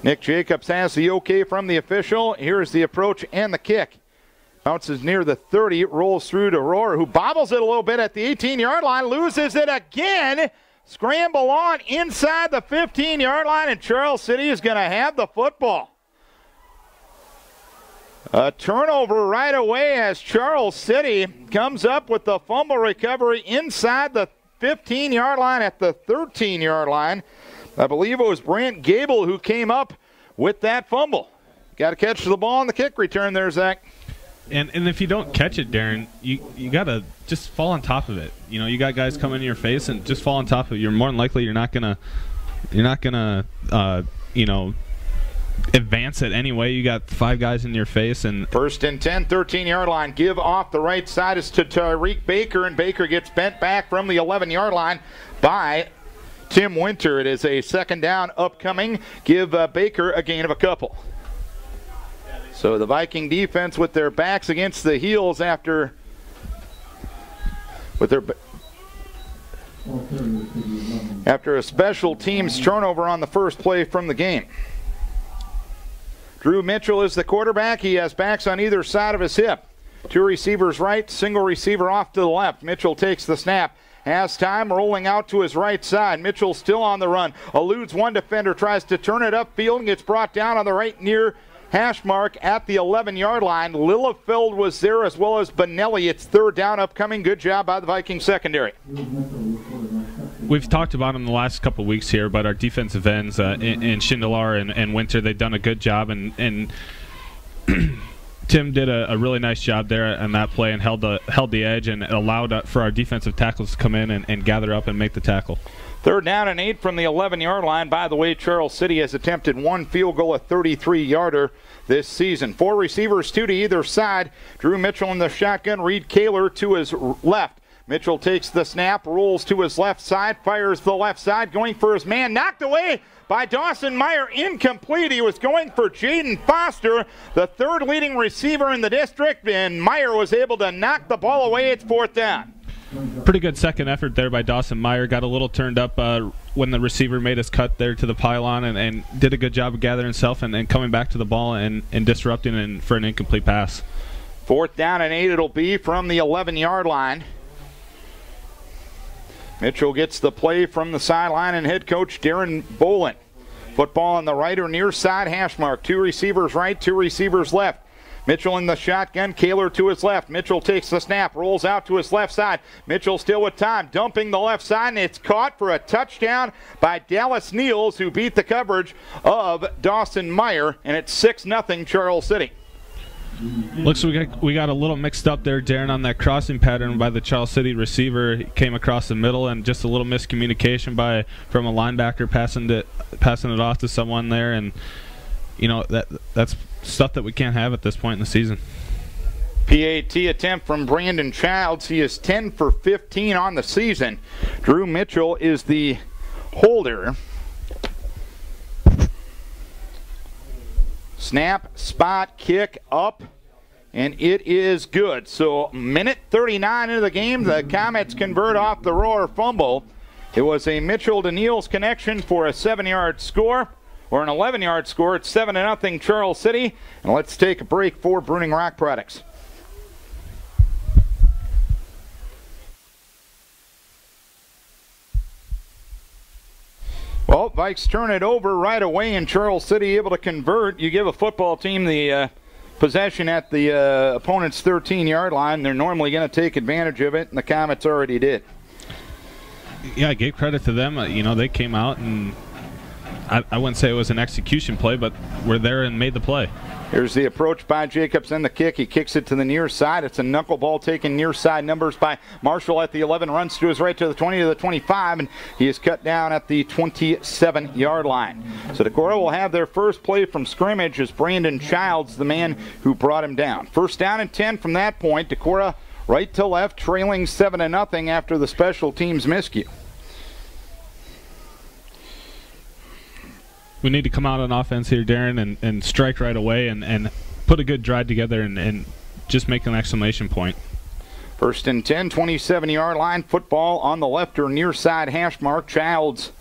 Nick Jacobs has the okay from the official. Here's the approach and the kick. Bounces near the 30, rolls through to Rohr, who bobbles it a little bit at the 18-yard line, loses it again. Scramble on inside the 15-yard line, and Charles City is going to have the football. A turnover right away as Charles City comes up with the fumble recovery inside the 15-yard line at the 13-yard line. I believe it was Brant Gable who came up with that fumble. Got to catch the ball on the kick return there, Zach. And if you don't catch it, Darren, you got to just fall on top of it. You know, you got guys coming in your face and just fall on top of it. You're more than likely you're not gonna advance it anyway. You got 5 guys in your face. And 1st and 10, 13-yard line. Give off the right side is to Tyreek Baker, and Baker gets bent back from the 11-yard line by Tim Winter. It is a 2nd down upcoming. Give Baker a gain of a couple. So the Viking defense with their backs against the heels after a special teams turnover on the first play from the game. Drew Mitchell is the quarterback. He has backs on either side of his hip. 2 receivers right, single receiver off to the left. Mitchell takes the snap. Has time, rolling out to his right side. Mitchell still on the run. Eludes one defender, tries to turn it upfield, and gets brought down on the right near hash mark at the 11-yard line. Lillefeld was there as well as Benelli. It's 3rd down upcoming. Good job by the Viking secondary. We've talked about in the last couple of weeks here about our defensive ends in Schindler and Winter. They've done a good job, and Tim did a really nice job there on that play and held the edge and allowed for our defensive tackles to come in and gather up and make the tackle. 3rd down and 8 from the 11-yard line. By the way, Charles City has attempted 1 field goal, a 33-yarder this season. 4 receivers, 2 to either side. Drew Mitchell in the shotgun. Reed Kaler to his left. Mitchell takes the snap, rolls to his left side, fires the left side, going for his man, knocked away by Dawson Meyer, incomplete. He was going for Jaden Foster, the 3rd leading receiver in the district, and Meyer was able to knock the ball away. It's 4th down. Pretty good second effort there by Dawson Meyer. Got a little turned up when the receiver made his cut there to the pylon and did a good job of gathering himself and coming back to the ball and disrupting for an incomplete pass. 4th down and 8 it'll be from the 11-yard line. Mitchell gets the play from the sideline and head coach Darren Bolin. Football on the right or near side hash mark. 2 receivers right, 2 receivers left. Mitchell in the shotgun, Kaler to his left. Mitchell takes the snap, rolls out to his left side. Mitchell still with time, dumping the left side, and it's caught for a touchdown by Dallas Niels, who beat the coverage of Dawson Meyer, and it's 6-0 Charles City. Looks like we got a little mixed up there, Darren, on that crossing pattern by the Charles City receiver. He came across the middle, and just a little miscommunication from a linebacker passing it off to someone there, and you know that's stuff that we can't have at this point in the season. PAT attempt from Brandon Childs. He is 10 for 15 on the season. Drew Mitchell is the holder. Snap, spot, kick, up, and it is good. So minute 39 into the game, the Comets convert off the Rohr fumble. It was a Mitchell to Niels connection for a 7-yard score, or an 11-yard score. It's 7-0 Charles City. And let's take a break for Bruning Rock Products. Well, Vikes turn it over right away, and Charles City able to convert. You give a football team the possession at the opponent's 13-yard line. They're normally going to take advantage of it, and the Comets already did. Yeah, I gave credit to them. They came out, and I wouldn't say it was an execution play, but we're there and made the play. Here's the approach by Jacobs and the kick. He kicks it to the near side. It's a knuckleball taken near side numbers by Marshall at the 11. Runs to his right to the 20 to the 25, and he is cut down at the 27-yard line. So Decorah will have their first play from scrimmage as Brandon Childs, the man who brought him down. 1st down and 10 from that point. Decorah right to left, trailing 7-0 after the special teams miscue. We need to come out on offense here, Darren, and strike right away and put a good drive together and just make an exclamation point. 1st and 10, 27-yard line. Football on the left or near side hash mark. Childs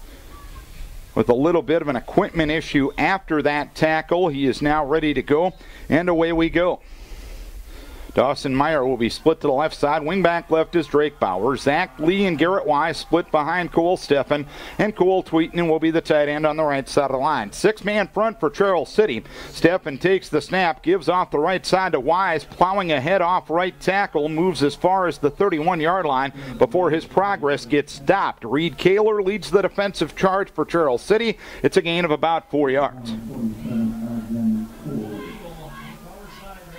with a little bit of an equipment issue after that tackle. He is now ready to go, and away we go. Dawson Meyer will be split to the left side. Wingback left is Drake Bauer. Zach Lee and Garrett Wise split behind Cole Steffen. And Cole Tweeten will be the tight end on the right side of the line. Six-man front for Charles City. Steffen takes the snap, gives off the right side to Wise, plowing ahead off right tackle, moves as far as the 31-yard line before his progress gets stopped. Reed Kaler leads the defensive charge for Charles City. It's a gain of about 4 yards.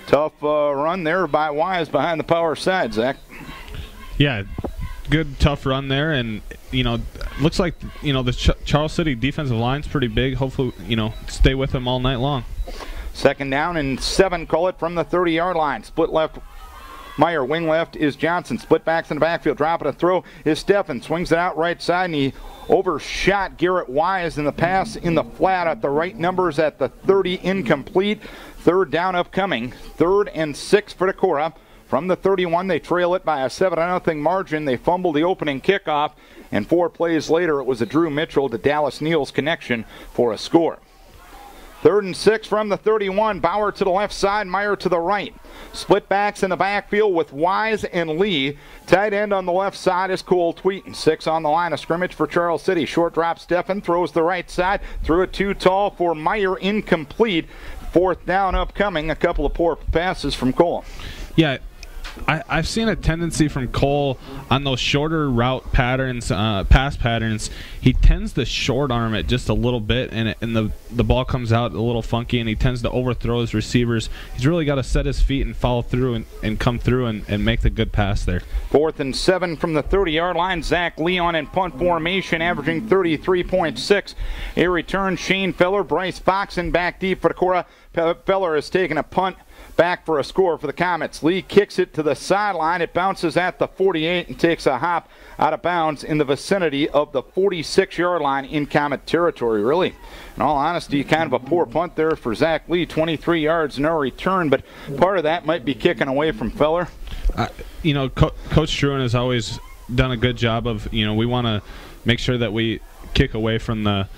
Tough run there by Wise behind the power side, Zach. Yeah, good tough run there, and looks like the Charles City defensive line's pretty big. Hopefully, stay with them all night long. 2nd down and 7, call it from the 30-yard line. Split left. Meyer, wing left is Johnson. Split backs in the backfield. Dropping a throw is Steffen. Swings it out right side, and he overshot Garrett Wise in the pass in the flat at the right numbers at the 30, incomplete. 3rd down upcoming. 3rd and 6 for Decorah. From the 31, they trail it by a 7-0 margin. They fumble the opening kickoff, and 4 plays later, it was a Drew Mitchell to Dallas Neal's connection for a score. 3rd and 6 from the 31. Bauer to the left side, Meyer to the right. Split backs in the backfield with Wise and Lee. Tight end on the left side is Cole Tweeten. 6 on the line of scrimmage for Charles City. Short drop, Steffen throws the right side. Threw it too tall for Meyer, incomplete. 4th down upcoming. A couple of poor passes from Cole. Yeah, I've seen a tendency from Cole on those shorter route patterns, pass patterns. He tends to short arm it just a little bit, and the ball comes out a little funky, and he tends to overthrow his receivers. He's really got to set his feet and follow through and come through and make the good pass there. 4th and 7 from the 30-yard line. Zach Leon in punt formation, averaging 33.6. A return, Shane Feller, Bryce Foxen back deep for Decorah. Feller has taken a punt back for a score for the Comets. Lee kicks it to the sideline. It bounces at the 48 and takes a hop out of bounds in the vicinity of the 46-yard line in Comet territory. Really, in all honesty, kind of a poor punt there for Zach Lee. 23 yards, no return, but part of that might be kicking away from Feller. Coach Struan has always done a good job of, we want to make sure that we kick away from the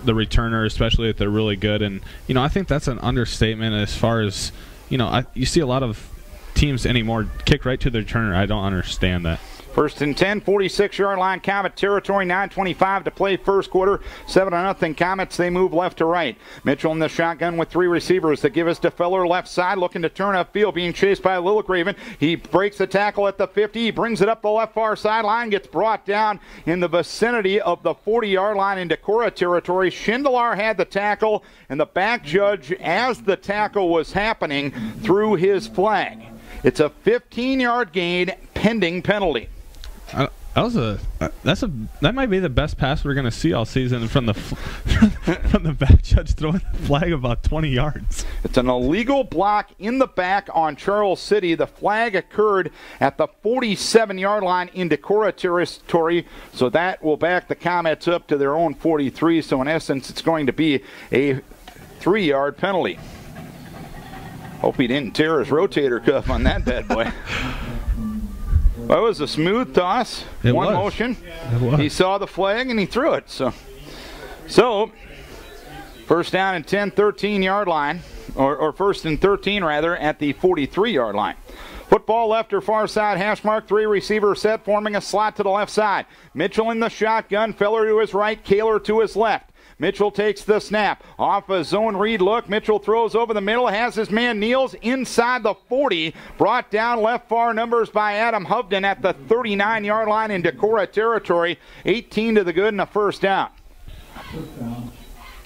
returner, especially if they're really good. And, I think that's an understatement as far as, you see a lot of teams anymore kick right to the returner. I don't understand that. 1st and 10, 46-yard line, Comet territory, 9:25 to play first quarter. 7-0 Comets, they move left to right. Mitchell in the shotgun with 3 receivers that give us to Feller left side, looking to turn upfield, being chased by Lilligraven. He breaks the tackle at the 50, he brings it up the left far sideline, gets brought down in the vicinity of the 40-yard line in Decorah territory. Schindler had the tackle, and the back judge, as the tackle was happening, threw his flag. It's a 15-yard gain, pending penalty. That might be the best pass we're going to see all season from the back judge throwing the flag about 20 yards. It's an illegal block in the back on Charles City. The flag occurred at the 47-yard line in Decorah territory, so that will back the Comets up to their own 43. So in essence, it's going to be a 3-yard penalty. Hope he didn't tear his rotator cuff on that bad boy. Well, it was a smooth toss, one motion. He saw the flag and he threw it. So 1st down and 10, 13-yard line, or 1st and 13 rather, at the 43-yard line. Football left or far side, hash mark, 3 receiver set, forming a slot to the left side. Mitchell in the shotgun, Feller to his right, Kaler to his left. Mitchell takes the snap. Off a zone read look. Mitchell throws over the middle. Has his man Niels inside the 40. Brought down left far numbers by Adam Hovden at the 39-yard line in Decorah territory. 18 to the good and a 1st down.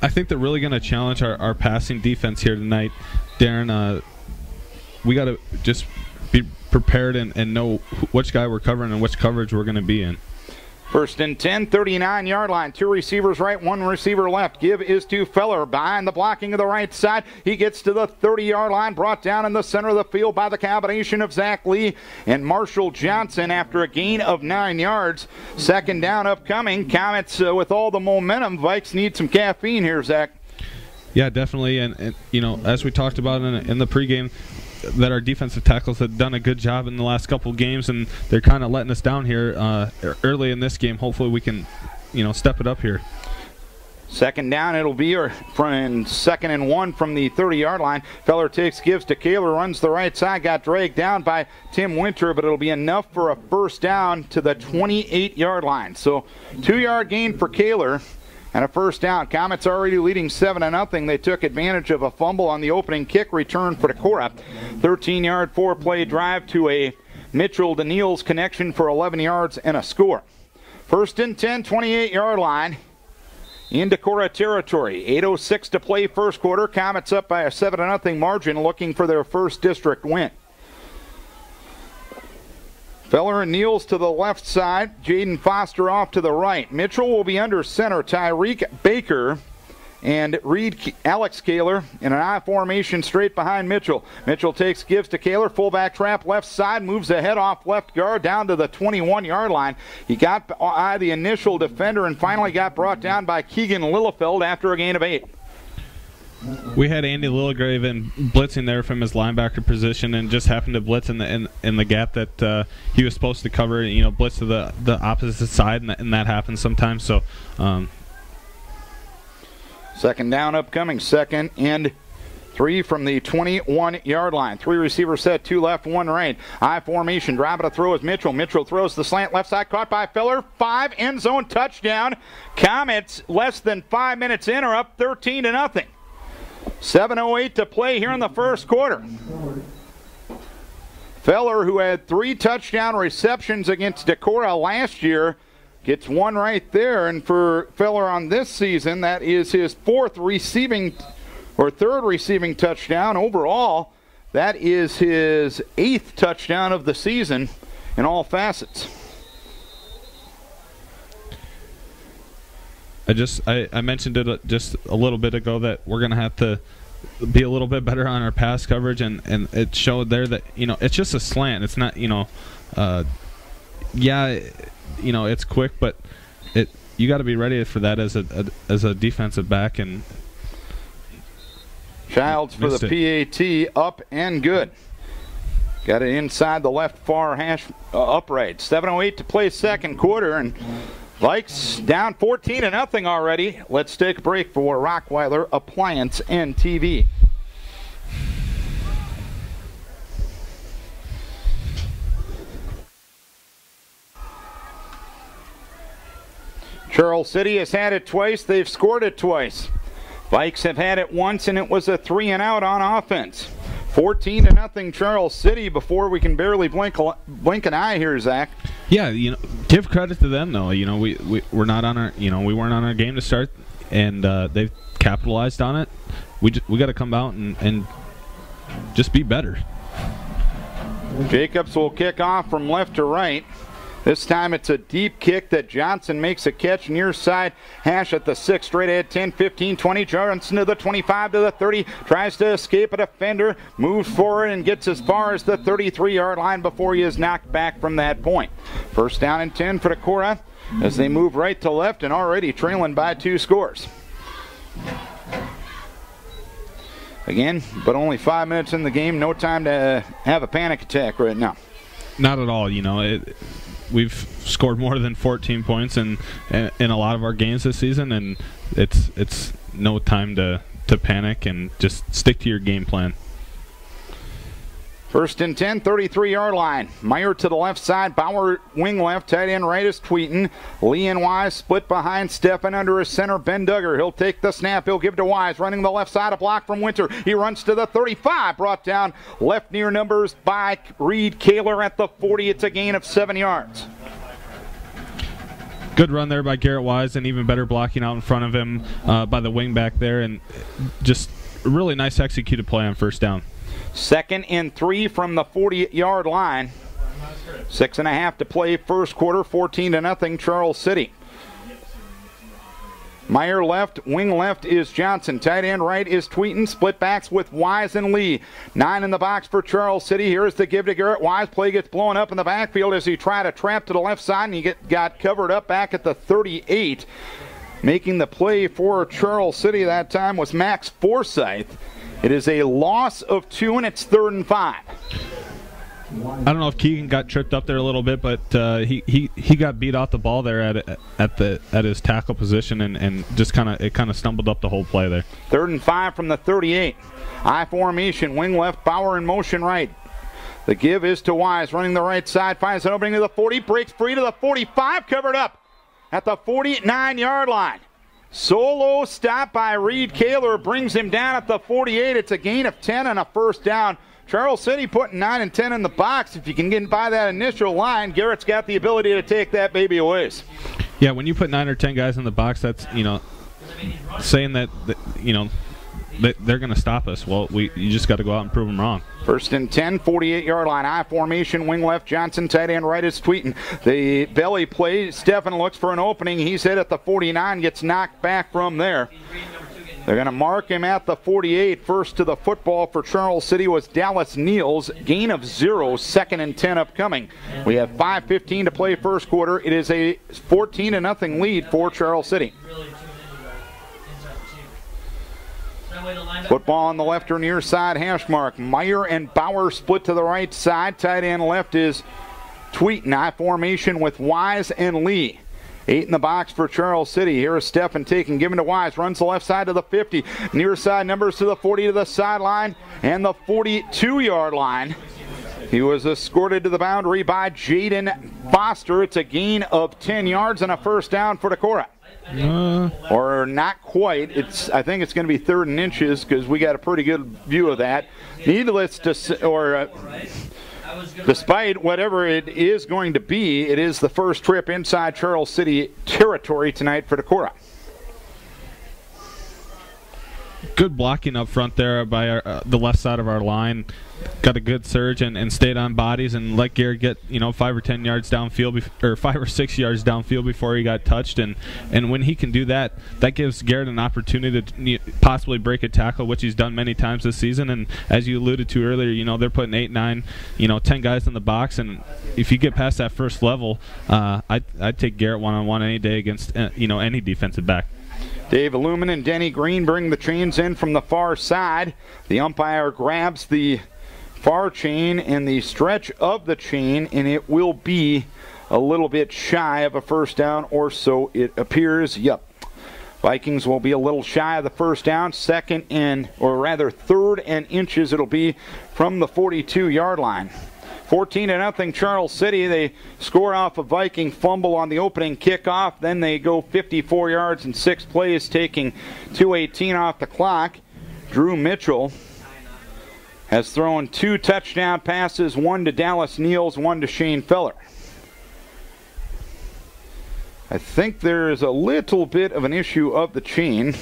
I think they're really going to challenge our passing defense here tonight. Darren, we got to just be prepared and know which guy we're covering and which coverage we're going to be in. 1st and 10, 39-yard line. 2 receivers right, 1 receiver left. Give is to Feller behind the blocking of the right side. He gets to the 30-yard line, brought down in the center of the field by the combination of Zach Lee and Marshall Johnson after a gain of 9 yards. 2nd down upcoming. Comets with all the momentum. Vikes need some caffeine here, Zach. Yeah, definitely. And as we talked about in the pregame, that our defensive tackles have done a good job in the last couple of games, and they're kind of letting us down here early in this game. Hopefully we can, step it up here. Second down, it'll be from 2nd and 1 from the 30-yard line. Feller gives to Kaler, runs the right side, got dragged down by Tim Winter, but it'll be enough for a first down to the 28-yard line. So 2-yard gain for Kaler and a first down. Comets already leading 7-0. They took advantage of a fumble on the opening kick return for Decorah. 13-yard, 4-play drive to a Mitchell to Niels connection for 11 yards and a score. First and 10, 28-yard line. In Decorah territory. 8:06 to play first quarter. Comets up by a 7-0 margin, looking for their first district win. Feller and Niels to the left side. Jaden Foster off to the right. Mitchell will be under center. Tyreek Baker and Alex Kaler in an I formation straight behind Mitchell. Mitchell gives to Kaler, fullback trap left side, moves ahead off left guard down to the 21-yard line. He got by the initial defender and finally got brought down by Keegan Lillefeld after a gain of 8. We had Andy Lilligrave blitzing there from his linebacker position and just happened to blitz in the gap that he was supposed to cover. Blitz to the opposite side, and that happens sometimes. So. Second down upcoming, 2nd and 3 from the 21-yard line. 3 receivers set, 2 left, 1 right. I formation, driving to throw is Mitchell. Mitchell throws the slant left side, caught by Feller. 5 end zone touchdown. Comets less than 5 minutes in are up 13-0. 7:08 to play here in the first quarter. Feller, who had 3 touchdown receptions against Decorah last year, gets 1 right there, and for Feller on this season, that is his 3rd receiving touchdown overall. That is his 8th touchdown of the season in all facets. I mentioned it just a little bit ago that we're going to have to be a little bit better on our pass coverage, and it showed there that it's just a slant. It's not it's quick, but you got to be ready for that as a defensive back. And Childs for the PAT, up and good. Got it inside the left far hash upright. 7:08 to play second quarter, and Vikes down 14-0 already. Let's take a break for Rockweiler Appliance and TV. Charles City has had it twice. They've scored it twice. Vikes have had it once, and it was a 3-and-out on offense. 14-0 Charles City before we can barely blink an eye here, Zach. Yeah, give credit to them though. We're not on our, we weren't on our game to start, and they've capitalized on it. We got to come out and just be better. Jacobs will kick off from left to right. This time it's a deep kick that Johnson makes a catch near side hash at the 6, straight ahead 10, 15, 20. Johnson to the 25 to the 30, tries to escape a defender, moves forward and gets as far as the 33-yard line before he is knocked back from that point. First down and 10 for Decorah as they move right to left and already trailing by 2 scores. Again, but only 5 minutes in the game, no time to have a panic attack right now. Not at all, we've scored more than 14 points in a lot of our games this season, and it's no time to panic and just stick to your game plan. First and 10, 33-yard line. Meyer to the left side, Bauer wing left, tight end right is Tweeten. Lee and Wise split behind, Steffen under his center, Ben Duggar. He'll take the snap, he'll give to Wise, running the left side, a block from Winter. He runs to the 35, brought down left near numbers by Reed Kaler at the 40. It's a gain of 7 yards. Good run there by Garrett Wise, and even better blocking out in front of him by the wing back there, and just a really nice executed play on first down. 2nd and 3 from the 40-yard line. 6.5 to play first quarter, 14-0 Charles City. Meyer left, wing left is Johnson. Tight end right is Tweeten. Split backs with Wise and Lee. 9 in the box for Charles City. Here's the give to Garrett Wise. Play gets blown up in the backfield as he tried to trap to the left side, and he got covered up back at the 38. Making the play for Charles City that time was Max Forsyth. It is a loss of 2, and it's 3rd and 5. I don't know if Keegan got tripped up there a little bit, but he got beat off the ball there at his tackle position, and just kind of stumbled up the whole play there. 3rd and 5 from the 38. I formation, wing left, Bauer in motion right. The give is to Wise, running the right side, finds an opening to the 40, breaks free to the 45, covered up at the 49-yard line. Solo stop by Reed Kaler brings him down at the 48. It's a gain of 10 and a first down. Charles City putting 9 and 10 in the box. If you can get by that initial line, Garrett's got the ability to take that baby away. Yeah, when you put 9 or 10 guys in the box, that's, saying that they're going to stop us. Well, you just got to go out and prove them wrong. 1st and 10, 48-yard line. I formation, wing left, Johnson, tight end right is Tweeten. The belly play, Stephan looks for an opening. He's hit at the 49, gets knocked back from there. They're going to mark him at the 48. First to the football for Charles City was Dallas Niels. Gain of 0, 2nd and 10 upcoming. We have 5:15 to play first quarter. It is a 14-0 lead for Charles City. Football on the left or near side hash mark. Meyer and Bauer split to the right side. Tight end left is Tweeten. I formation with Wise and Lee. 8 in the box for Charles City. Here is Stephan taking, given to Wise. Runs the left side to the 50. Near side numbers to the 40 to the sideline and the 42-yard line. He was escorted to the boundary by Jaden Foster. It's a gain of 10 yards and a first down for Decorah. Or not quite. I think it's going to be 3rd and inches because we got a pretty good view of that. Needless to say, despite whatever it is going to be, it is the first trip inside Charles City territory tonight for Decorah. Good blocking up front there by the left side of our line. Got a good surge and stayed on bodies and let Garrett get 5 or 10 yards downfield, or 5 or 6 yards downfield before he got touched. And when he can do that, that gives Garrett an opportunity to possibly break a tackle, which he's done many times this season. And as you alluded to earlier, they're putting 8, 9, 10 guys in the box. And if you get past that first level, I'd take Garrett one-on-one any day against any defensive back. Dave Illumin and Denny Green bring the chains in from the far side. The umpire grabs the far chain and the stretch of the chain, and it will be a little bit shy of a first down, or so it appears. Yep. Vikings will be a little shy of the first down. 3rd and inches it'll be from the 42-yard line. 14-0 Charles City. They score off a Viking fumble on the opening kickoff. Then they go 54 yards in 6 plays, taking 2:18 off the clock. Drew Mitchell has thrown 2 touchdown passes, 1 to Dallas Niels, 1 to Shane Feller. I think there is a little bit of an issue of the chain.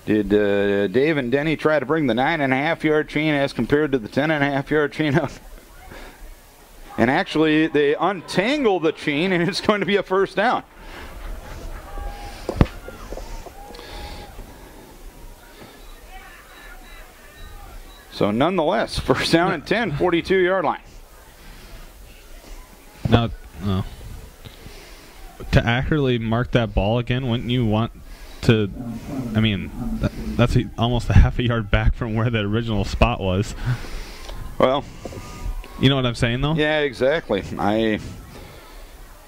Did Dave and Denny try to bring the 9.5-yard chain as compared to the 10.5-yard chain up? And actually, they untangle the chain, and it's going to be a first down. So nonetheless, first down and 10, 42-yard line. Now, to accurately mark that ball again, wouldn't you want to? I mean, that's almost a half a yard back from where the original spot was. Well, you know what I'm saying, though? Yeah, exactly.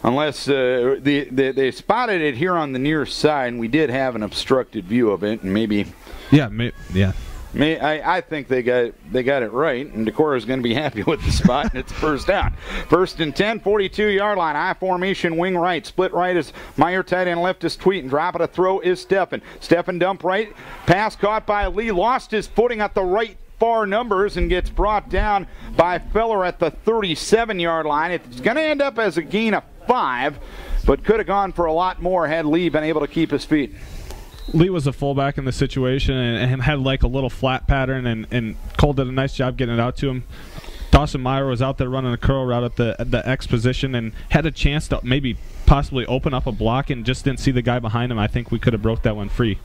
Unless they spotted it here on the near side, and we did have an obstructed view of it, and maybe. Yeah, yeah. I think they got it right, and Decorah is going to be happy with the spot, and it's first down. 1st and 10, 42-yard line. I formation, wing right. Split right is Meyer, tight end left is Tweeten. Drop it a throw is Stephan. Stephan dump right. Pass caught by Lee. Lost his footing at the right far numbers and gets brought down by Feller at the 37-yard line. It's going to end up as a gain of 5, but could have gone for a lot more had Lee been able to keep his feet. Lee was a fullback in the situation and had like a little flat pattern, and Cole did a nice job getting it out to him. Dawson Meyer was out there running a curl route at the X position and had a chance to maybe possibly open up a block and just didn't see the guy behind him. I think we could have broke that one free.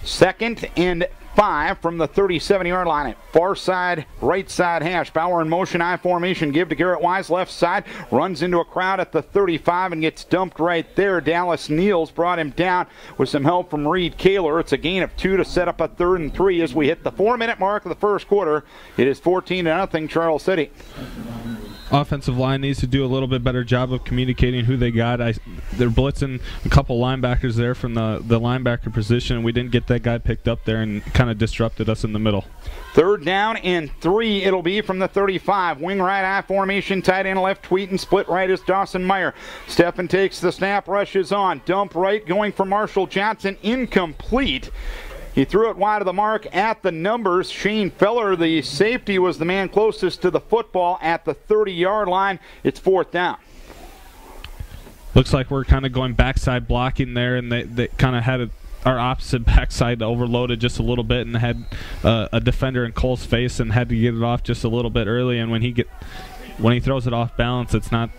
2nd and 5 from the 37-yard line. Far side, right side hash. Bauer in motion, I formation. Give to Garrett Wise, left side. Runs into a crowd at the 35 and gets dumped right there. Dallas Neals brought him down with some help from Reed Kaler. It's a gain of 2 to set up a 3rd and 3 as we hit the 4-minute mark of the first quarter. It is 14-0 Charles City. Offensive line needs to do a little bit better job of communicating who they got. They're blitzing a couple linebackers there from the linebacker position. We didn't get that guy picked up there and kind of disrupted us in the middle. 3rd down and 3 it'll be from the 35. Wing right I formation, tight end left Tweeten. Split right is Dawson Meyer. Steffen takes the snap, rushes on. Dump right going for Marshall Johnson. Incomplete. He threw it wide of the mark at the numbers. Shane Feller, the safety, was the man closest to the football at the 30-yard line. It's 4th down. Looks like we're kind of going backside blocking there, and they kind of had our opposite backside overloaded just a little bit and had a defender in Cole's face and had to get it off just a little bit early. And when he throws it off balance, it's not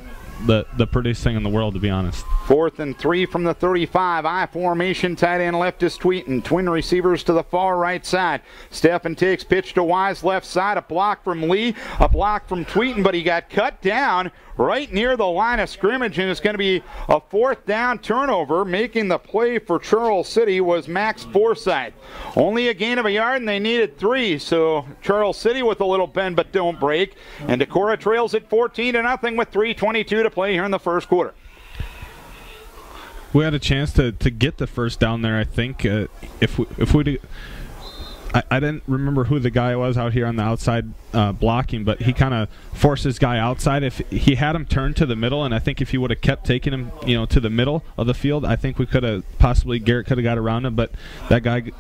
the prettiest thing in the world, to be honest. 4th and 3 from the 35. I formation, tight end left is Tweeten. Twin receivers to the far right side. Steffen takes pitch to Wise, left side. A block from Lee, a block from Tweeten, but he got cut down right near the line of scrimmage, and it's going to be a 4th down turnover. Making the play for Charles City was Max Forsyth. Only a gain of a yard, and they needed 3, so Charles City with a little bend but don't break. And Decorah trails at 14-0 with 3:22 to play here in the first quarter. We had a chance to get the first down there, I think. If we I didn't remember who the guy was out here on the outside blocking, but he kind of forced his guy outside. If he had him turned to the middle, and I think if he would have kept taking him, to the middle of the field, I think we could have Garrett could have got around him. But that guy,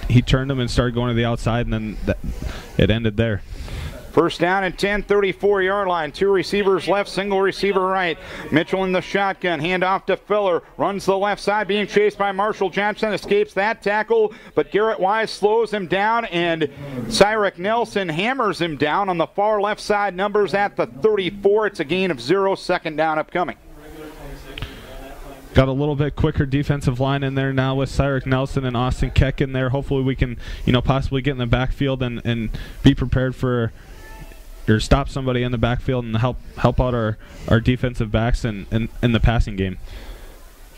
he turned him and started going to the outside, and then it ended there. First down and 10, 34-yard line. 2 receivers left, single receiver right. Mitchell in the shotgun. Handoff to Feller. Runs the left side, being chased by Marshall Johnson. Escapes that tackle, but Garrett Wise slows him down, and Cyrek Nelson hammers him down on the far left side. Numbers at the 34. It's a gain of 0. 2nd down upcoming. Got a little bit quicker defensive line in there now with Cyrek Nelson and Austin Keck in there. Hopefully we can, possibly get in the backfield and be prepared for or stop somebody in the backfield and help out our defensive backs in the passing game.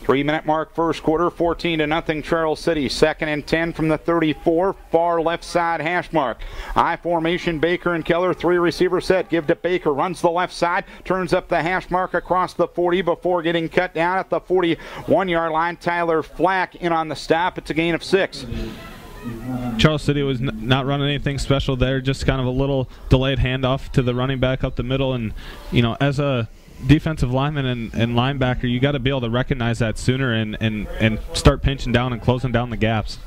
3-minute mark first quarter, 14-0 Charles City. 2nd and 10 from the 34, far left side hash mark. I formation, Baker and Keller, 3 receiver set. Give to Baker, runs the left side, turns up the hash mark across the 40 before getting cut down at the 41-yard line. Tyler Flack in on the stop. It's a gain of 6. Charles City was not running anything special there, just kind of a little delayed handoff to the running back up the middle. And, as a defensive lineman and linebacker, you got to be able to recognize that sooner and start pinching down and closing down the gaps.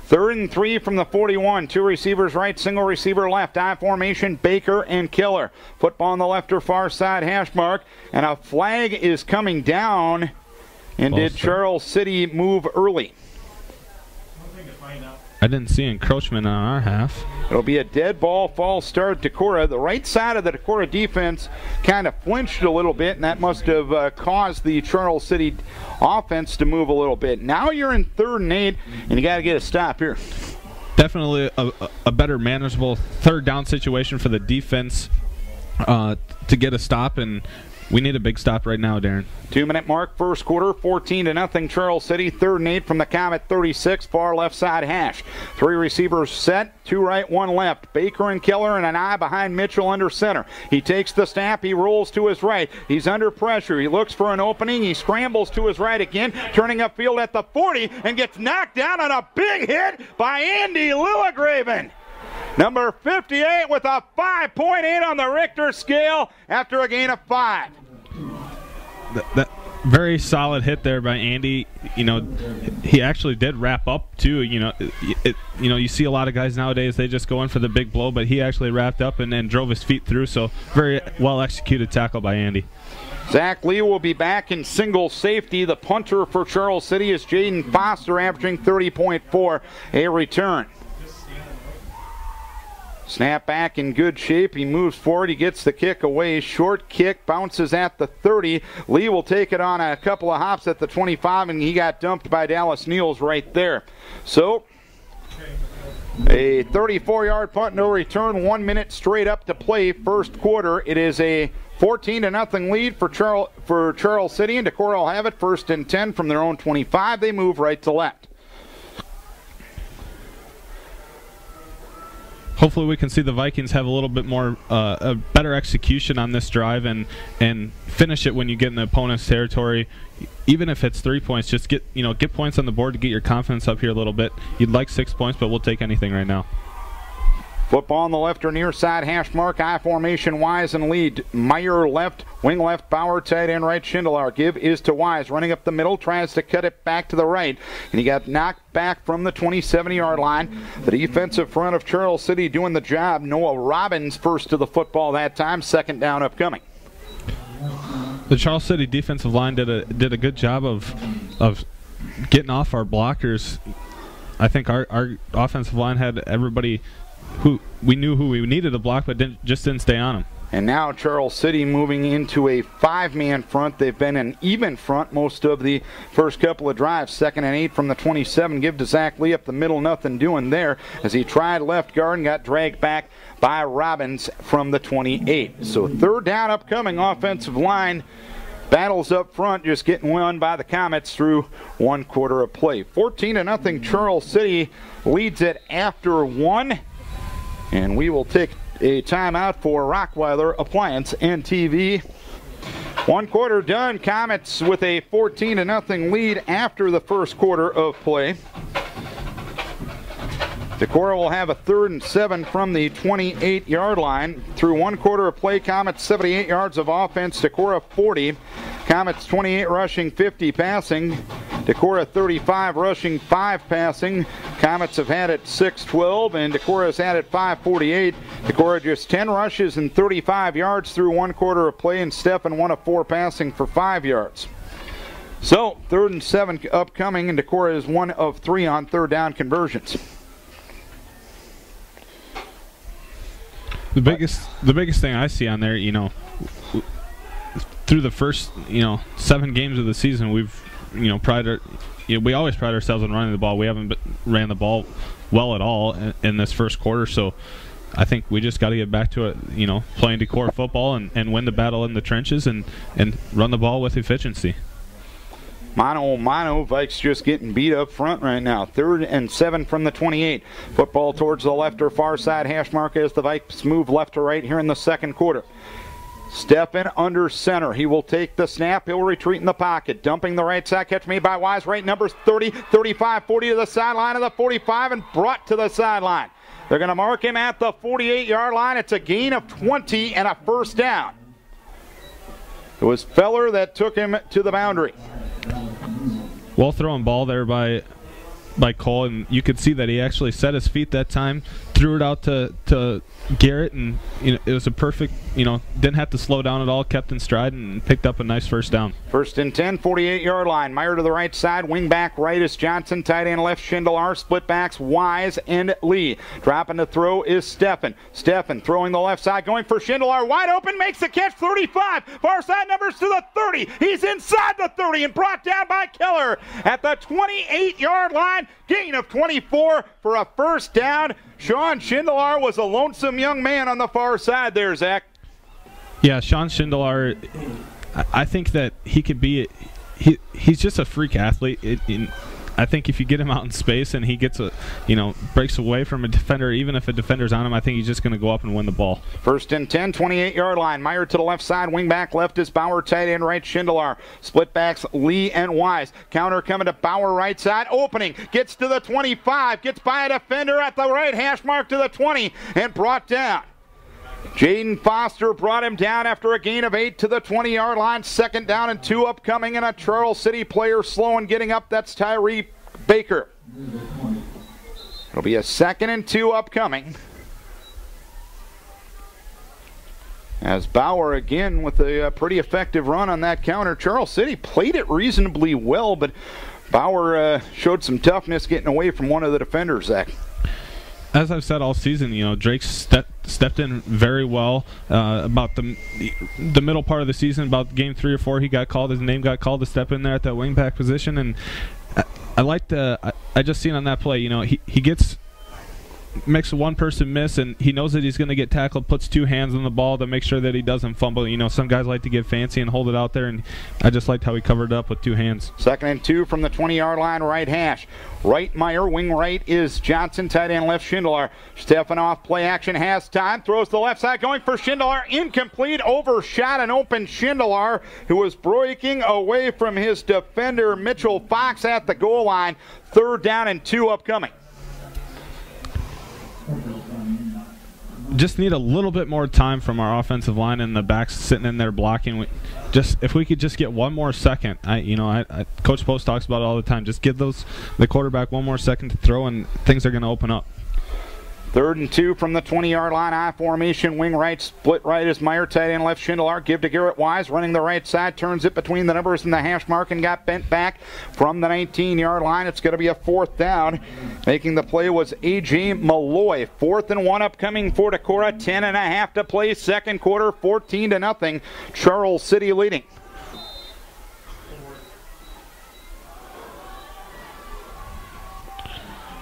3rd and 3 from the 41. 2 receivers right, single receiver left. I formation, Baker and Keller. Football on the left or far side hash mark, and a flag is coming down. And did Charles City move early? I didn't see encroachment on our half. It'll be a dead ball, false start. Decorah, the right side of the Decorah defense kind of flinched a little bit, and that must have caused the Charles City offense to move a little bit. Now you're in 3rd and 8, and you got to get a stop here. Definitely a better manageable 3rd down situation for the defense to get a stop, and we need a big stop right now, Darren. 2-minute mark, first quarter, 14-0 Charles City. 3rd and 8 from the Comet 36, far left side hash. 3 receivers set, 2 right, 1 left. Baker and Keller and an eye behind Mitchell under center. He takes the snap, he rolls to his right. He's under pressure, he looks for an opening, he scrambles to his right again, turning upfield at the 40 and gets knocked down on a big hit by Andy Lillegraven. Number 58 with a 5.8 on the Richter scale after a gain of 5. That very solid hit there by Andy. He actually did wrap up too. You see a lot of guys nowadays, they just go in for the big blow, but he actually wrapped up and drove his feet through. So very well executed tackle by Andy. Zach Lee will be back in single safety. The punter for Charles City is Jaden Foster, averaging 30.4 a return. Snap back in good shape. He moves forward. He gets the kick away. Short kick bounces at the 30. Lee will take it on a couple of hops at the 25, and he got dumped by Dallas Neals right there. So A 34-yard punt, no return, 1 minute straight up to play first quarter. It is a 14-0 lead for Charles City, and Decorah will have it 1st and 10 from their own 25. They move right to left. Hopefully we can see the Vikings have a little bit more, a better execution on this drive and finish it when you get in the opponent's territory. Even if it's 3 points, just get points on the board to get your confidence up here a little bit. You'd like 6 points, but we'll take anything right now. Football on the left or near side, hash mark, I formation, Wise and lead. Meyer left, wing left, Bauer tight end right, Schindler. Give is to Wise, running up the middle, tries to cut it back to the right. And he got knocked back from the 27-yard line. The defensive front of Charles City doing the job. Noah Robbins first to the football that time, 2nd down upcoming. The Charles City defensive line did a good job of getting off our blockers. I think our offensive line had everybody who we needed to block, but just didn't stay on them. And now Charles City moving into a 5-man front. They've been an even front most of the first couple of drives. 2nd and 8 from the 27. Give to Zach Lee up the middle. Nothing doing there as he tried left guard and got dragged back by Robbins from the 28. So 3rd down upcoming. Offensive line battles up front, just getting won by the Comets through 1 quarter of play. 14-0 Charles City leads it after 1. And we will take a timeout for Rockweiler Appliance and TV. 1 quarter done. Comets with a 14-0 lead after the first quarter of play. Decorah will have a 3rd and 7 from the 28-yard line. Through 1 quarter of play, Comets 78 yards of offense, Decorah 40. Comets 28 rushing, 50 passing. Decorah 35 rushing, 5 passing. Comets have had it 6-12, and Decorah has had it 5-48. Decorah just 10 rushes and 35 yards through 1 quarter of play, and Stephen 1 of 4 passing for 5 yards. So 3rd and 7 upcoming, and Decorah is 1 of 3 on 3rd down conversions. The biggest thing I see on there, through the first 7 games of the season, we've we always pride ourselves on running the ball. We haven't ran the ball well at all in this first quarter, so I think we just got to get back to it, playing Decorah football and win the battle in the trenches and run the ball with efficiency. Mono, Vikes just getting beat up front right now. 3rd and 7 from the 28. Football towards the left or far side hash mark as the Vikes move left to right here in the 2nd quarter. Steffen under center. He will take the snap. He'll retreat in the pocket. Dumping the right side. Catch made by Wise. Right numbers 30, 35, 40 to the sideline of the 45 and brought to the sideline. They're going to mark him at the 48-yard line. It's a gain of 20 and a 1st down. It was Feller that took him to the boundary. Well thrown ball there by Cole, and you could see that he actually set his feet that time, threw it out to Garrett, and it was a perfect, didn't have to slow down at all, kept in stride and picked up a nice 1st down. 1st and 10, 48-yard line. Meyer to the right side, wing back right is Johnson, tight end left Schindler, split backs Wise and Lee. Dropping to throw is Steffen. Steffen throwing the left side, going for Schindler, wide open, makes the catch, 35. Far side numbers to the 30. He's inside the 30 and brought down by Keller at the 28-yard line. Gain of 24 for a 1st down. Sean Schindler was a lonesome young man on the far side there, Zach. Yeah, Sean Schindler, I think that he could be he's just a freak athlete. I think if you get him out in space and he gets breaks away from a defender, even if a defender's on him, I think he's just going to go up and win the ball. 1st and 10, 28-yard line. Meyer to the left side, wing back left is Bauer, tight end right Schindler. Split backs Lee and Wise. Counter coming to Bauer right side, opening, gets to the 25, gets by a defender at the right hash mark to the 20 and brought down. Jaden Foster brought him down after a gain of 8 to the 20-yard line. 2nd down and 2 upcoming, and a Charles City player slow and getting up. That's Tyree Baker. It'll be a 2nd and 2 upcoming. As Bauer again with a pretty effective run on that counter. Charles City played it reasonably well, but Bauer showed some toughness getting away from one of the defenders, Zach. As I've said all season, Drake stepped in very well about the middle part of the season. About game 3 or 4, he got called. His name got called to step in there at that wing back position, and I just seen on that play. He gets makes one person miss, and he knows that he's going to get tackled, puts two hands on the ball to make sure that he doesn't fumble. You know, some guys like to get fancy and hold it out there, and I just liked how he covered it up with two hands. 2nd and 2 from the 20-yard line, right hash. Right Meyer, wing right is Johnson, tight end left Schindler. Stefanoff, play action, has time, throws to the left side, going for Schindler, incomplete, overshot an open Schindler, who was breaking away from his defender Mitchell Fox at the goal line. 3rd down and 2 upcoming. Just need a little bit more time from our offensive line and the backs sitting in there blocking. If we could just get one more second. Coach Post talks about it all the time. Just give the quarterback one more second to throw, and things are going to open up. 3rd and 2 from the 20-yard line. I formation, wing right, split right is Meyer, tight end left Schindler. Give to Garrett Wise, running the right side, turns it between the numbers and the hash mark and got bent back from the 19-yard line. It's going to be a 4th down. Making the play was A.J. Malloy. 4th and 1 upcoming for Decorah. 10.5 to play, 2nd quarter, 14-0. Charles City leading.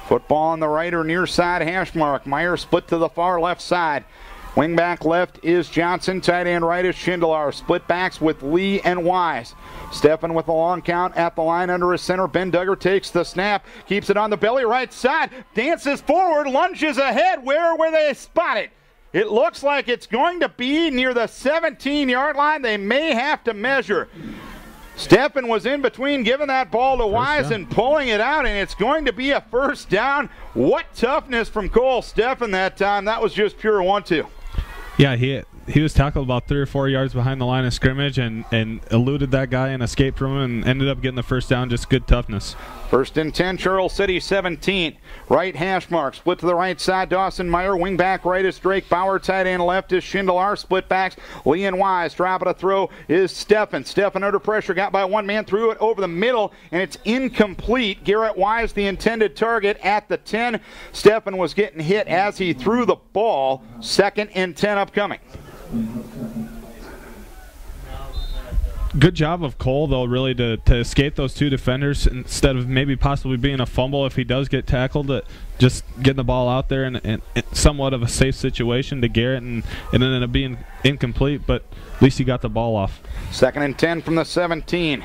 Football on the right or near side hash mark. Meyer split to the far left side. Wing back left is Johnson. Tight end right is Schindler. Split backs with Lee and Wise. Steffen with a long count at the line under his center. Ben Duggar takes the snap. Keeps it on the belly right side. Dances forward. Lunges ahead. Where were they spotted? It looks like it's going to be near the 17-yard line. They may have to measure. Steffen was in between giving that ball to Wise and pulling it out, and it's going to be a 1st down. What toughness from Cole Steffen that time. That was just pure 1-2. Yeah, he was tackled about 3 or 4 yards behind the line of scrimmage and eluded that guy and escaped from him and ended up getting the 1st down. Just good toughness. 1st and 10, Charles City 17. Right hash mark, split to the right side, Dawson Meyer. Wing back right is Drake Bauer. Tight end left is Schindler. Split backs, Lee and Wise. Dropping a throw is Steffen. Steffen under pressure, got by one man, threw it over the middle, and it's incomplete. Garrett Wise, the intended target at the 10. Steffen was getting hit as he threw the ball. 2nd and 10 upcoming. Good job of Cole, though, really, to escape those two defenders instead of maybe possibly being a fumble if he does get tackled. Just getting the ball out there in somewhat of a safe situation to Garrett, and it ended up being incomplete, but at least he got the ball off. 2nd and 10 from the 17.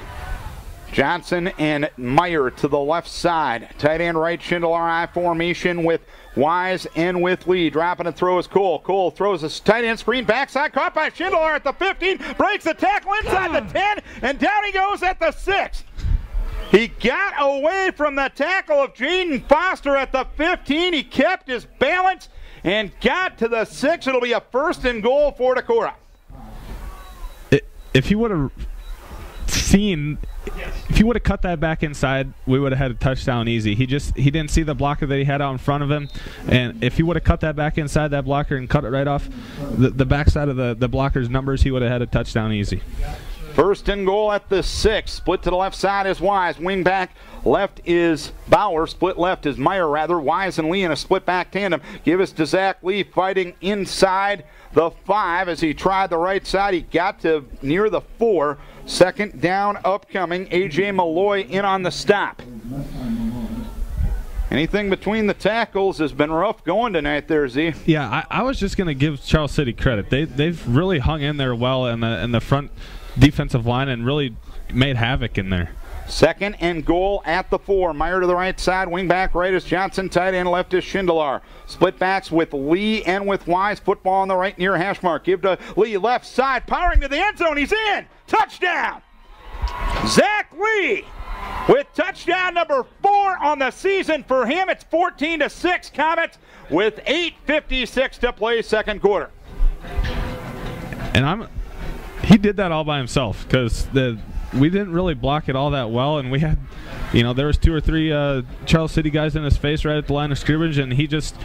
Johnson and Meyer to the left side. Tight end right, Schindler I formation with Wise and with Lee. Dropping and throw is Cole. Cole throws a tight end screen backside. Caught by Schindler at the 15. Breaks the tackle inside the 10. And down he goes at the 6. He got away from the tackle of Jaden Foster at the 15. He kept his balance and got to the 6. It'll be a 1st and goal for Decorah. If he would have if he would have cut that back inside, we would have had a touchdown easy. He didn't see the blocker that he had out in front of him, and if he would have cut that back inside that blocker and cut it right off the backside of the blocker's numbers, he would have had a touchdown easy. 1st and goal at the 6. Split to the left side is Wise. Wing back left is Bauer. Split left is Meyer, rather. Wise and Lee in a split back tandem. Give us to Zach Lee fighting inside the 5 as he tried the right side. He got to near the 4. 2nd down upcoming. A.J. Malloy in on the stop. Anything between the tackles has been rough going tonight there, Z. Yeah, I was just going to give Charles City credit. They've really hung in there well in the front defensive line and really made havoc in there. 2nd and goal at the 4. Meyer to the right side. Wing back right is Johnson. Tight end left is Schindler. Split backs with Lee and with Wise. Football on the right near hash mark. Give to Lee left side. Powering to the end zone. He's in. Touchdown. Zach Lee with touchdown number 4 on the season for him. It's 14-6 Comets with 8:56 to play 2nd quarter. And he did that all by himself because we didn't really block it all that well, and we had, there was 2 or 3 Charles City guys in his face right at the line of scrimmage, and he just,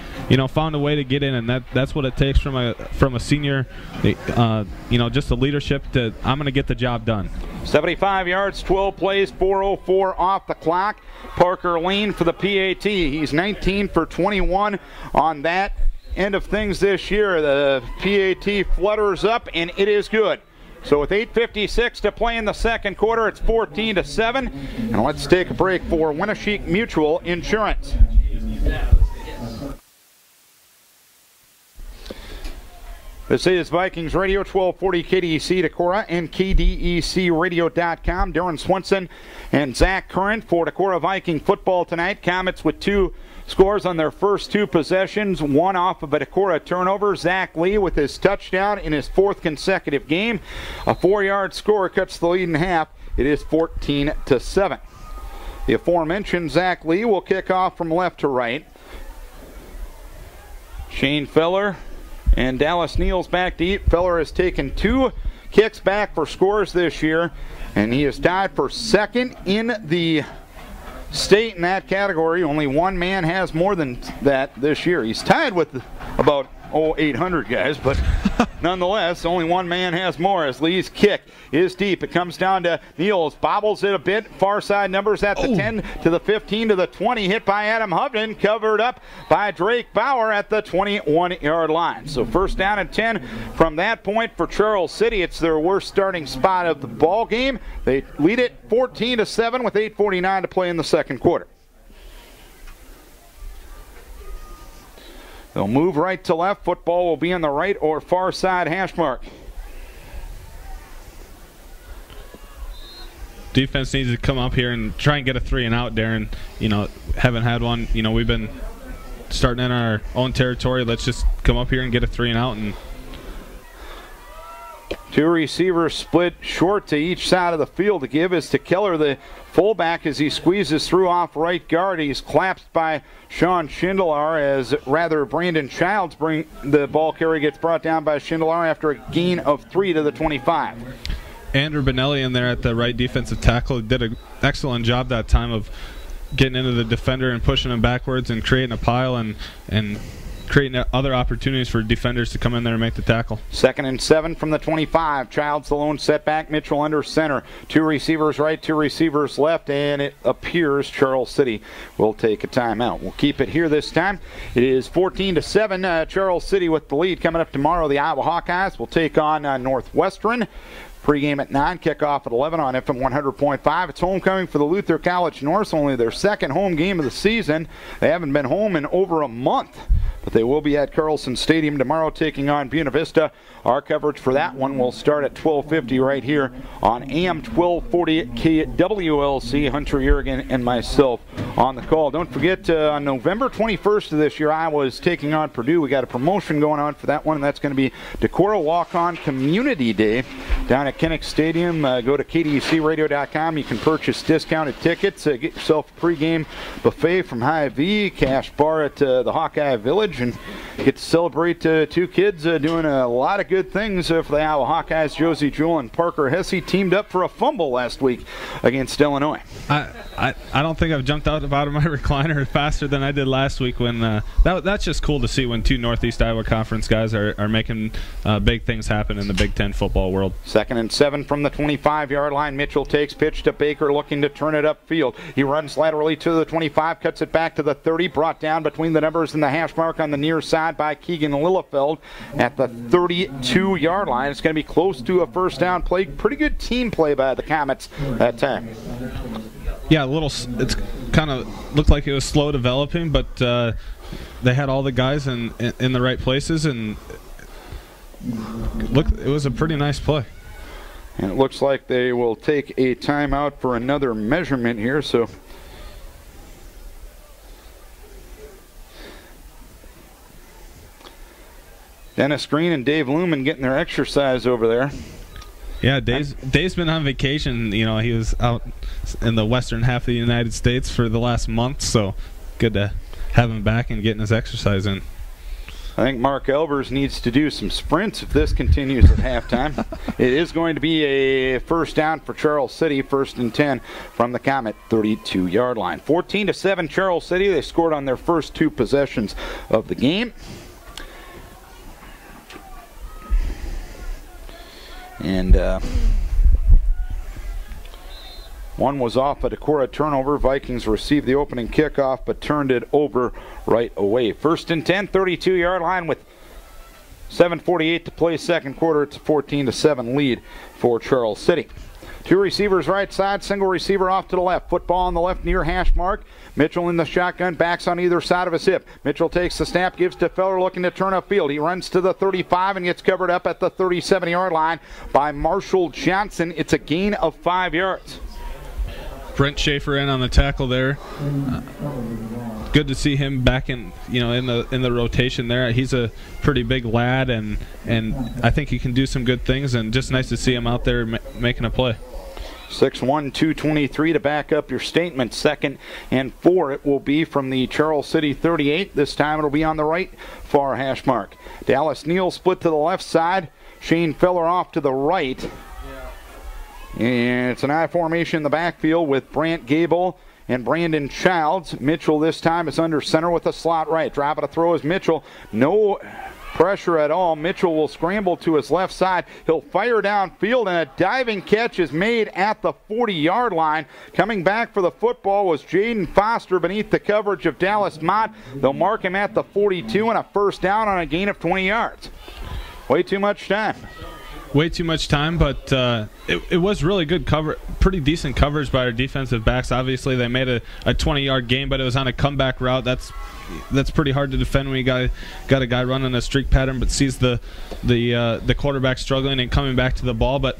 found a way to get in, and that's what it takes from a senior, just the leadership that I'm going to get the job done. 75 yards, 12 plays, 4:04 off the clock. Parker Lane for the PAT. He's 19 for 21 on that end of things this year. The PAT flutters up, and it is good. So with 8:56 to play in the 2nd quarter, it's 14-7. And let's take a break for Winneshiek Mutual Insurance. This is Vikings Radio, 1240 KDEC Decorah and KDECradio.com. Darren Swenson and Zach Curran for Decorah Viking football tonight. Comets with 2 scores on their first 2 possessions, 1 off of a Decorah turnover. Zach Lee with his touchdown in his 4th consecutive game. A 4-yard score cuts the lead in half. It is 14-7. The aforementioned Zach Lee will kick off from left to right. Shane Feller and Dallas Neal's back deep. Feller has taken 2 kicks back for scores this year, and he is tied for 2nd in the state in that category. Only one man has more than that this year. He's tied with about 800 guys, but nonetheless, only one man has more as Lee's kick is deep. It comes down to Niels, bobbles it a bit. Far side numbers at the 10 to the 15 to the 20. Hit by Adam Hovden, covered up by Drake Bauer at the 21-yard line. So first down and 10 from that point for Charles City. It's their worst starting spot of the ball game. They lead it 14-7 with 8:49 to play in the second quarter. They'll move right to left. Football will be on the right or far side hash mark. Defense needs to come up here and try and get a 3 and out, Darren. Haven't had one. We've been starting in our own territory. Let's just come up here and get a 3 and out. And 2 receivers split short to each side of the field. To give is to Keller, the fullback, as he squeezes through off right guard. He's collapsed by Sean Schindler as Brandon Childs the ball carry gets brought down by Schindler after a gain of 3 to the 25. Andrew Benelli in there at the right defensive tackle did an excellent job that time of getting into the defender and pushing him backwards and creating a pile and creating other opportunities for defenders to come in there and make the tackle. 2nd and 7 from the 25. Childs the lone setback. Mitchell under center. 2 receivers right, 2 receivers left, and it appears Charles City will take a timeout. We'll keep it here this time. It is 14-7. Charles City with the lead. Coming up tomorrow, the Iowa Hawkeyes will take on Northwestern. Pre-game at 9, kickoff at 11 on FM 100.5. It's homecoming for the Luther College North, only their 2nd home game of the season. They haven't been home in over a month, but they will be at Carlson Stadium tomorrow taking on Buena Vista. Our coverage for that one will start at 12:50 right here on AM 1240 KWLC. Hunter Yerrigan and myself on the call. Don't forget, on November 21st of this year, Iowa is taking on Purdue. We got a promotion going on for that one, and that's going to be Decorah Walk-On Community Day down at Kinnick Stadium. Go to KDECradio.com. You can purchase discounted tickets. Get yourself a pregame buffet from Hy-Vee, cash bar at the Hawkeye Village, and get to celebrate 2 kids doing a lot of good things for the Iowa Hawkeyes. Josie Jewell and Parker Hesse teamed up for a fumble last week against Illinois. I don't think I've jumped out of my recliner faster than I did last week. When that's just cool to see when 2 Northeast Iowa Conference guys are making big things happen in the Big Ten football world. 2nd and 7 from the 25-yard line. Mitchell takes pitch to Baker, looking to turn it upfield. He runs laterally to the 25, cuts it back to the 30, brought down between the numbers and the hash mark on the near side by Keegan Lillefeld at the 32-yard line. It's going to be close to a first down play. Pretty good team play by the Comets that time. Yeah, it's kind of looked like it was slow developing, but they had all the guys in the right places, and it was a pretty nice play. And it looks like they will take a timeout for another measurement here. So Dennis Green and Dave Lumen getting their exercise over there. Yeah, Dave's been on vacation. He was out in the western half of the United States for the last month, so good to have him back and getting his exercise in. I think Mark Elvers needs to do some sprints if this continues at halftime. It is going to be a first down for Charles City, 1st and 10 from the Comet 32-yard line. 14-7 Charles City. They scored on their first 2 possessions of the game. And one was off a Decorah turnover. Vikings received the opening kickoff but turned it over right away. 1st and 10, 32-yard line with 7:48 to play second quarter. It's a 14-7 lead for Charles City. Two receivers right side, single receiver off to the left. Football on the left near hash mark. Mitchell in the shotgun, backs on either side of his hip. Mitchell takes the snap, gives to Feller looking to turn upfield. He runs to the 35 and gets covered up at the 37-yard line by Marshall Johnson. It's a gain of 5 yards. Brent Schaefer in on the tackle there. Good to see him back in the rotation there. He's a pretty big lad, and I think he can do some good things, and just nice to see him out there making a play. 6'1", 223 to back up your statement. 2nd and 4 it will be from the Charles City 38. This time it'll be on the right far hash mark. Dallas Neal split to the left side. Shane Feller off to the right. And it's an I formation in the backfield with Brant Gable and Brandon Childs. Mitchell this time is under center with a slot right. Drop it to throw is Mitchell. No pressure at all. Mitchell will scramble to his left side. He'll fire downfield, and a diving catch is made at the 40-yard line. Coming back for the football was Jaden Foster beneath the coverage of Dallas Mott. They'll mark him at the 42 and a first down on a gain of 20 yards. Way too much time. Way too much time, but it was really good cover, pretty decent coverage by our defensive backs. Obviously, they made a 20-yard gain, but it was on a comeback route. That's pretty hard to defend when you got a guy running a streak pattern, but sees the quarterback struggling and coming back to the ball. But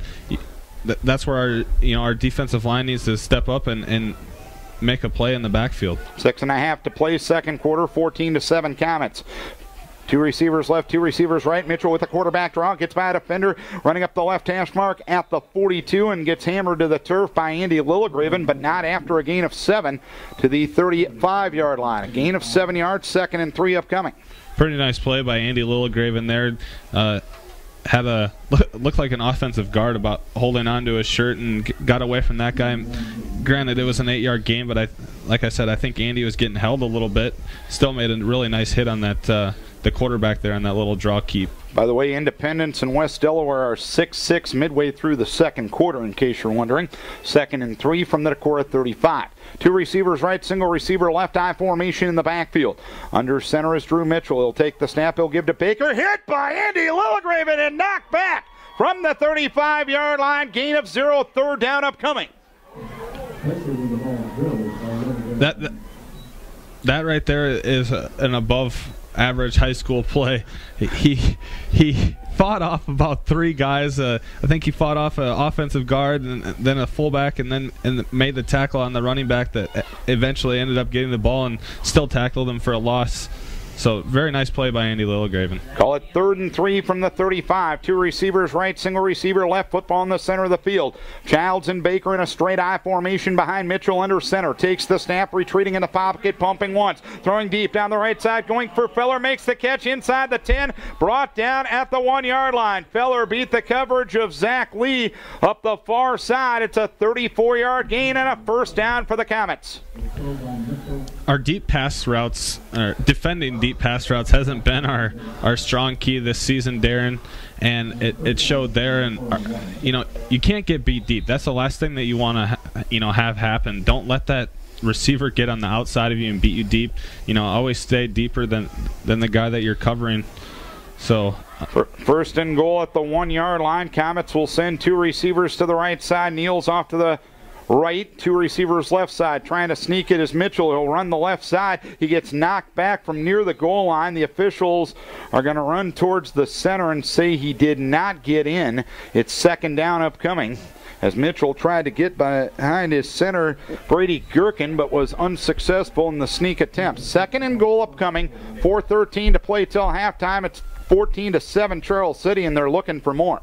that's where our defensive line needs to step up and make a play in the backfield. 6.5 to play, second quarter, 14-7 Comets. Two receivers left, two receivers right. Mitchell with a quarterback draw, gets by a defender, running up the left hash mark at the 42 and gets hammered to the turf by Andy Lilligraven, but not after a gain of 7 to the 35-yard line. A gain of 7 yards, 2nd and 3 upcoming. Pretty nice play by Andy Lilligraven there. Looked like an offensive guard about holding onto his shirt and got away from that guy. Granted, it was an 8-yard gain, but like I said, I think Andy was getting held a little bit. Still made a really nice hit on that the quarterback there on that little draw keep. By the way, Independence and West Delaware are 6-6 midway through the second quarter, in case you're wondering. 2nd and 3 from the Decorah 35. Two receivers right, single receiver left, I formation in the backfield. Under center is Drew Mitchell. He'll take the snap, he'll give to Baker. Hit by Andy Lilligraven and knocked back from the 35-yard line. Gain of 0, third down upcoming. That right there is an above average high school play. He fought off about 3 guys. I think he fought off an offensive guard and then a fullback and made the tackle on the running back that eventually ended up getting the ball and still tackled him for a loss. So very nice play by Andy Lilligraven. Call it 3rd and 3 from the 35. Two receivers right, single receiver left, football in the center of the field. Childs and Baker in a straight I formation behind Mitchell under center. Takes the snap, retreating in the pocket, pumping once. Throwing deep down the right side, going for Feller, makes the catch inside the 10. Brought down at the 1-yard line. Feller beat the coverage of Zach Lee up the far side. It's a 34-yard gain and a first down for the Comets. Our deep pass routes, defending deep pass routes, hasn't been our strong key this season, Darren, and it showed there. And you can't get beat deep. That's the last thing that you want to have happen. Don't let that receiver get on the outside of you and beat you deep. Always stay deeper than the guy that you're covering. So first and goal at the 1-yard line. Comets will send two receivers to the right side. Neal's off to the right, two receivers left side. Trying to sneak it is Mitchell. He'll run the left side. He gets knocked back from near the goal line. The officials are going to run towards the center and say he did not get in. It's second down upcoming as Mitchell tried to get behind his center, Brady Gherkin, but was unsuccessful in the sneak attempt. Second and goal upcoming. 4:13 to play till halftime. It's 14-7 Charles City, and they're looking for more.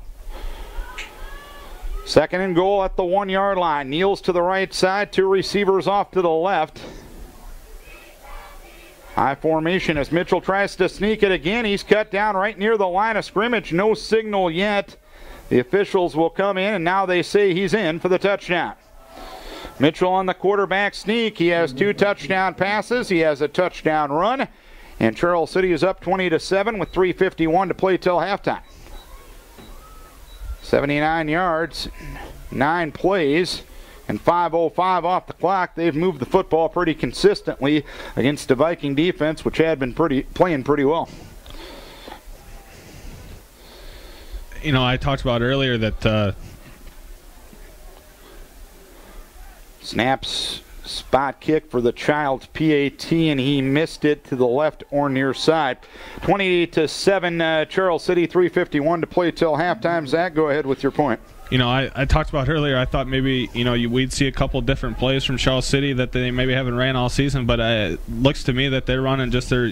Second and goal at the 1-yard line. Neal's to the right side, two receivers off to the left. High formation as Mitchell tries to sneak it again. He's cut down right near the line of scrimmage. No signal yet. The officials will come in, and now they say he's in for the touchdown. Mitchell on the quarterback sneak. He has 2 touchdown passes. He has a touchdown run. And Charles City is up 20-7 with 3:51 to play till halftime. 79 yards, 9 plays, and 5:05 off the clock. They've moved the football pretty consistently against the Viking defense, which had been playing pretty well. I talked about earlier that Snaps spot kick for the Childs PAT, and he missed it to the left or near side. 20-7 Charles City, 3:51 to play till halftime. Zach, go ahead with your point. You know, I talked about earlier, I thought maybe, we'd see a couple different plays from Charles City that they maybe haven't ran all season, but it looks to me that they're running just their,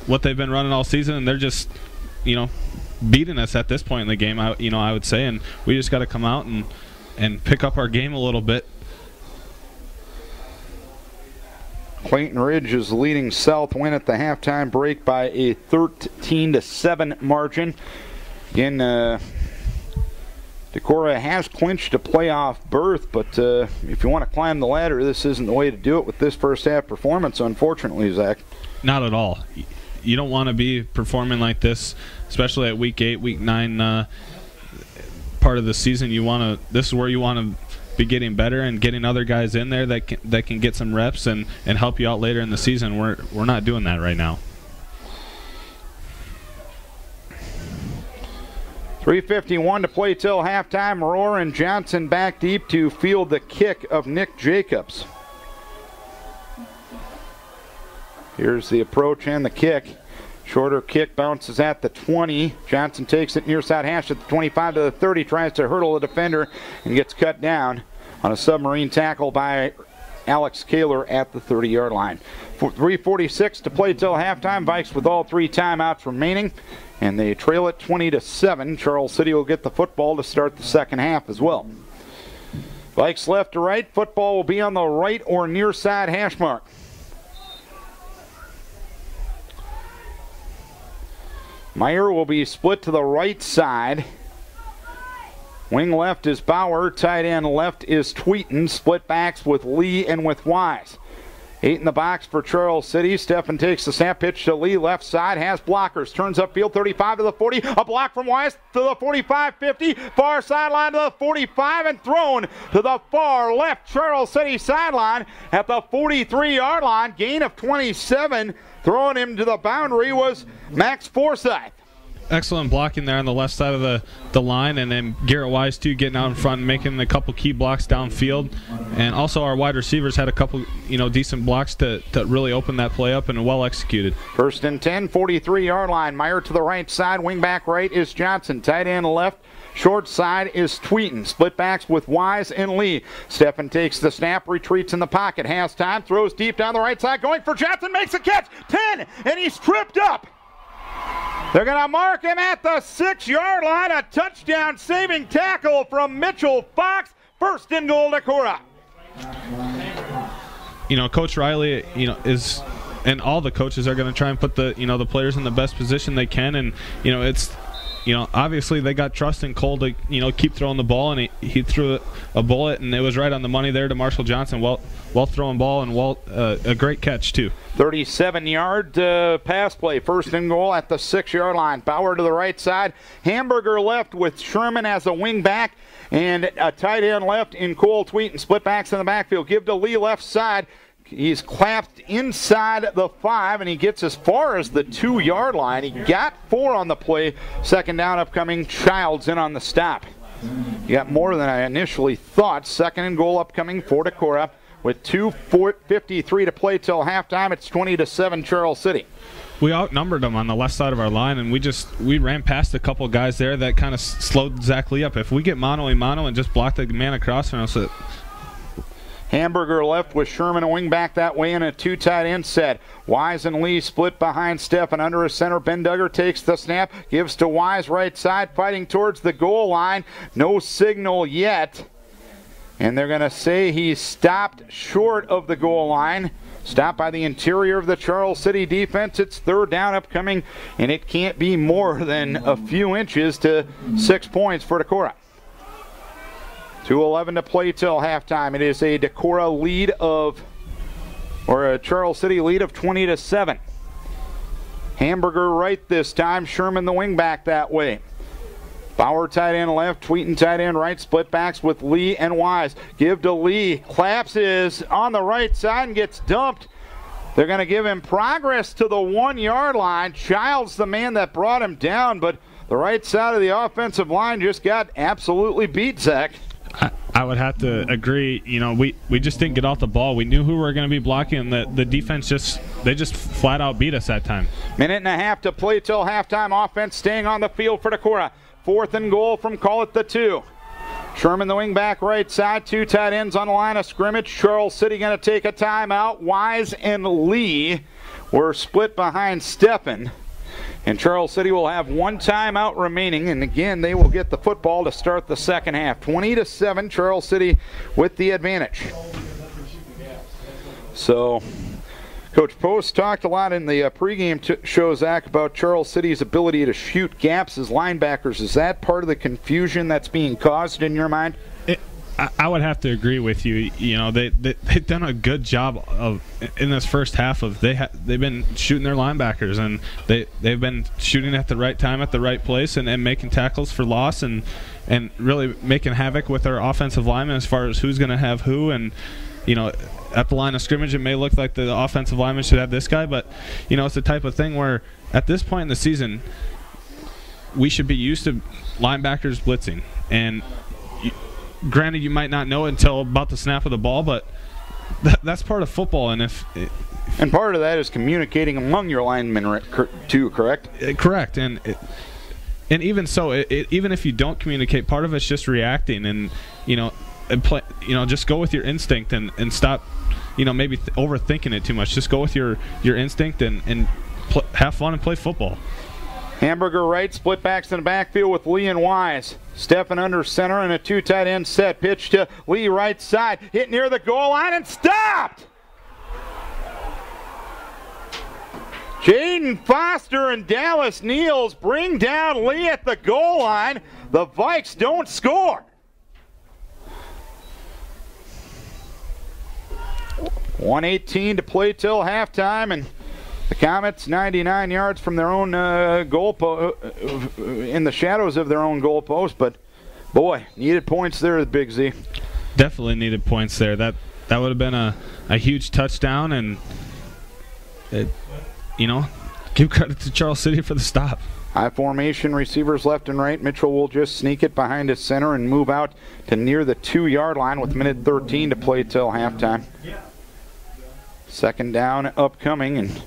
what they've been running all season, and they're just, beating us at this point in the game, I would say, and we just got to come out and pick up our game a little bit. Clayton Ridge is leading South win at the halftime break by a 13-7 margin. Again, Decorah has clinched a playoff berth, but if you want to climb the ladder, this isn't the way to do it with this first half performance, unfortunately, Zach. Not at all. You don't want to be performing like this, especially at week 8, week 9 part of the season. This is where you want to be getting better and getting other guys in there that can get some reps and help you out later in the season. We're not doing that right now. 3:51 to play till halftime. Rohr and Johnson back deep to field the kick of Nick Jacobs. Here's the approach and the kick. Shorter kick bounces at the 20. Johnson takes it near side hash at the 25 to the 30. Tries to hurdle the defender and gets cut down on a submarine tackle by Alex Kaler at the 30-yard line. 3:46 to play till halftime. Vikes with all 3 timeouts remaining, and they trail it 20-7. Charles City will get the football to start the second half as well. Vikes left to right. Football will be on the right or near side hash mark. Meyer will be split to the right side. Wing left is Bauer. Tight end left is Tweeten. Split backs with Lee and with Wise. 8 in the box for Charles City. Steffen takes the snap, pitch to Lee. Left side has blockers. Turns upfield 35 to the 40. A block from Wise to the 45-50. Far sideline to the 45 and thrown to the far left Charles City sideline at the 43-yard line. Gain of 27. Throwing him to the boundary was Max Forsyth. Excellent blocking there on the left side of the line, and then Garrett Wise too getting out in front and making a couple key blocks downfield. And also our wide receivers had a couple decent blocks to really open that play up, and well executed. First and 10, 43-yard line. Meyer to the right side. Wing back right is Johnson. Tight end left. Short side is Tweeten. Split backs with Wise and Lee. Steffen takes the snap, retreats in the pocket, has time, throws deep down the right side, going for Johnson, makes a catch, 10, and he's tripped up. They're going to mark him at the 6-yard line. A touchdown saving tackle from Mitchell Fox. First and goal, Decorah. Coach Riley, is, and all the coaches are going to try and put the players in the best position they can, and it's. Obviously they got trust in Cole to, keep throwing the ball, and he threw a bullet, and it was right on the money there to Marshall Johnson. Well thrown ball, and a great catch, too. 37-yard pass play. First and goal at the 6-yard line. Bauer to the right side. Hamburger left with Sherman as a wing back, and a tight end left in Cole Tweeten. Split backs in the backfield. Give to Lee left side. He's clapped inside the 5, and he gets as far as the 2-yard line. He got 4 on the play. Second down upcoming. Childs in on the stop. You got more than I initially thought. Second and goal upcoming for Decorah with 2:53 to play till halftime. It's 20-7 Charles City. We outnumbered them on the left side of our line, and we ran past a couple guys there that kind of slowed Zach Lee up. If we get mano-a-mano and just block the man across from us, Hamburger left with Sherman a wing back that way in a 2 tight end set. Wise and Lee split behind Steffen under a center. Ben Duggar takes the snap, gives to Wise right side, fighting towards the goal line. No signal yet. And they're going to say he stopped short of the goal line. Stopped by the interior of the Charles City defense. It's third down upcoming, and it can't be more than a few inches to 6 points for Decorah. 2:11 to play till halftime. It is a Decorah lead a Charles City lead of 20-7. Hamburger right this time. Sherman the wing back that way. Bauer tight end left. Tweeten tight end right. Split backs with Lee and Wise. Give to Lee. Claps is on the right side and gets dumped. They're going to give him progress to the 1-yard line. Childs the man that brought him down, but the right side of the offensive line just got absolutely beat, Zach. I would have to agree. You know, we just didn't get off the ball. We knew who we were going to be blocking, and the defense just flat out beat us that time. Minute and a half to play till halftime. Offense staying on the field for Decorah. 4th and goal from call it the 2. Sherman, the wing back right side. 2 tight ends on the line of scrimmage. Charles City going to take a timeout. Wise and Lee were split behind Steffen. And Charles City will have 1 timeout remaining, and again, they will get the football to start the second half. 20-7, Charles City with the advantage. So, Coach Post talked a lot in the pregame show, Zach, about Charles City's ability to shoot gaps as linebackers. Is that part of the confusion that's being caused in your mind? I would have to agree with you. You know, they've done a good job of in this first half of they've been shooting their linebackers, and they've been shooting at the right time at the right place and making tackles for loss and really making havoc with our offensive linemen as far as who's going to have who. And you know, at the line of scrimmage, it may look like the offensive lineman should have this guy, but you know, it's the type of thing where at this point in the season, we should be used to linebackers blitzing. And granted, you might not know it until about the snap of the ball, but that's part of football. And and part of that is communicating among your linemen too, correct? Correct. And even so, even if you don't communicate, part of it's just reacting and just go with your instinct and stop, maybe overthinking it too much. Just go with your instinct and have fun and play football. Hamburger right, split backs in the backfield with Lee and Wise. Steffen under center and a 2 tight end set. Pitch to Lee right side. Hit near the goal line and stopped! Jaden Foster and Dallas Niels bring down Lee at the goal line. The Vikes don't score. .118 to play till halftime, and the Comets 99 yards from their own in the shadows of their own goalpost, but boy, needed points there at Big Z. Definitely needed points there. That would have been a huge touchdown, and give credit to Charles City for the stop. High formation, receivers left and right. Mitchell will just sneak it behind his center and move out to near the 2-yard line with minute 13 to play till halftime. Second down upcoming, and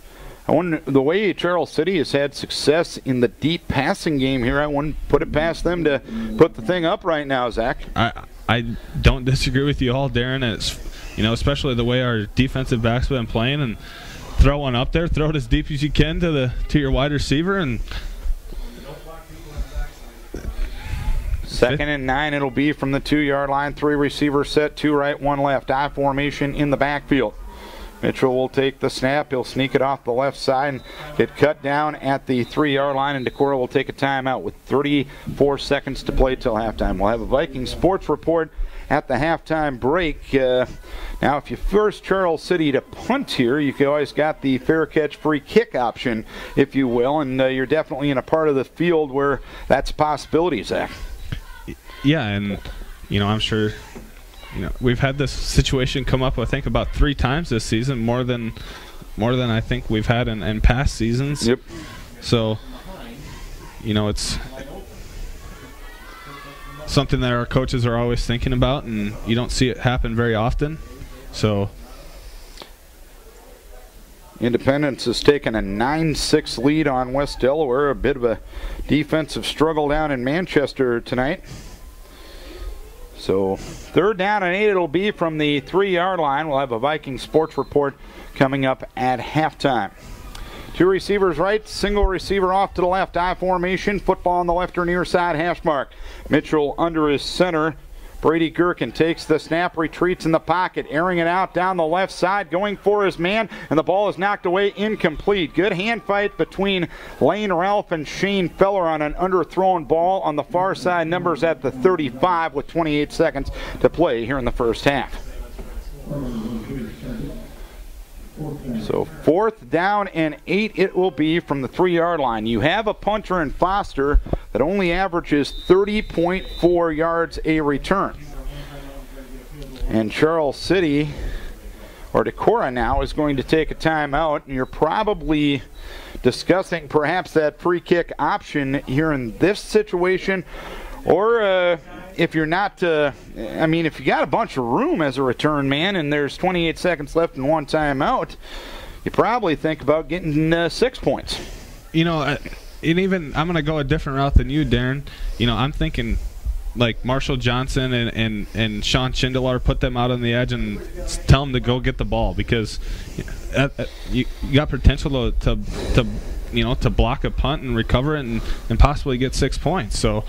I wonder, the way Charles City has had success in the deep passing game here, I wouldn't put it past them to put the thing up right now, Zach. I don't disagree with you all, Darren. It's, especially the way our defensive backs have been playing, and throw one up there, throw it as deep as you can to your wide receiver, and second and 9 it'll be from the 2-yard line. 3 receivers set, 2 right, 1 left. I formation in the backfield. Mitchell will take the snap. He'll sneak it off the left side and get cut down at the 3-yard line, and Decorah will take a timeout with 34 seconds to play till halftime. We'll have a Viking sports report at the halftime break. Now, if you force Charles City to punt here, you always got the fair catch free kick option, if you will, and you're definitely in a part of the field where that's a possibility, Zach. Yeah, and, I'm sure we've had this situation come up, I think, about 3 times this season, more than I think we've had in past seasons. Yep. So, it's something that our coaches are always thinking about, and you don't see it happen very often. So, Independence has taken a 9-6 lead on West Delaware. A bit of a defensive struggle down in Manchester tonight. So, 3rd down and 8 it'll be from the 3-yard line. We'll have a Viking sports report coming up at halftime. 2 receivers right, single receiver off to the left. I formation, football on the left or near side hash mark. Mitchell under his center. Brady Gherkin takes the snap, retreats in the pocket, airing it out down the left side, going for his man, and the ball is knocked away, incomplete. Good hand fight between Lane Ralph and Shane Feller on an underthrown ball on the far side. Numbers at the 35 with 28 seconds to play here in the first half. So 4th down and 8 it will be from the 3-yard line. You have a punter in Foster that only averages 30.4 yards a return. And Charles City, or Decorah now, is going to take a timeout. And you're probably discussing perhaps that free kick option here in this situation, or if you're not, if you got a bunch of room as a return man and there's 28 seconds left and one timeout, you probably think about getting 6 points. And even I'm going to go a different route than you, Darren. I'm thinking like Marshall Johnson and Sean Schindler, put them out on the edge and tell them to go get the ball, because you got potential to block a punt and recover it and possibly get 6 points. So,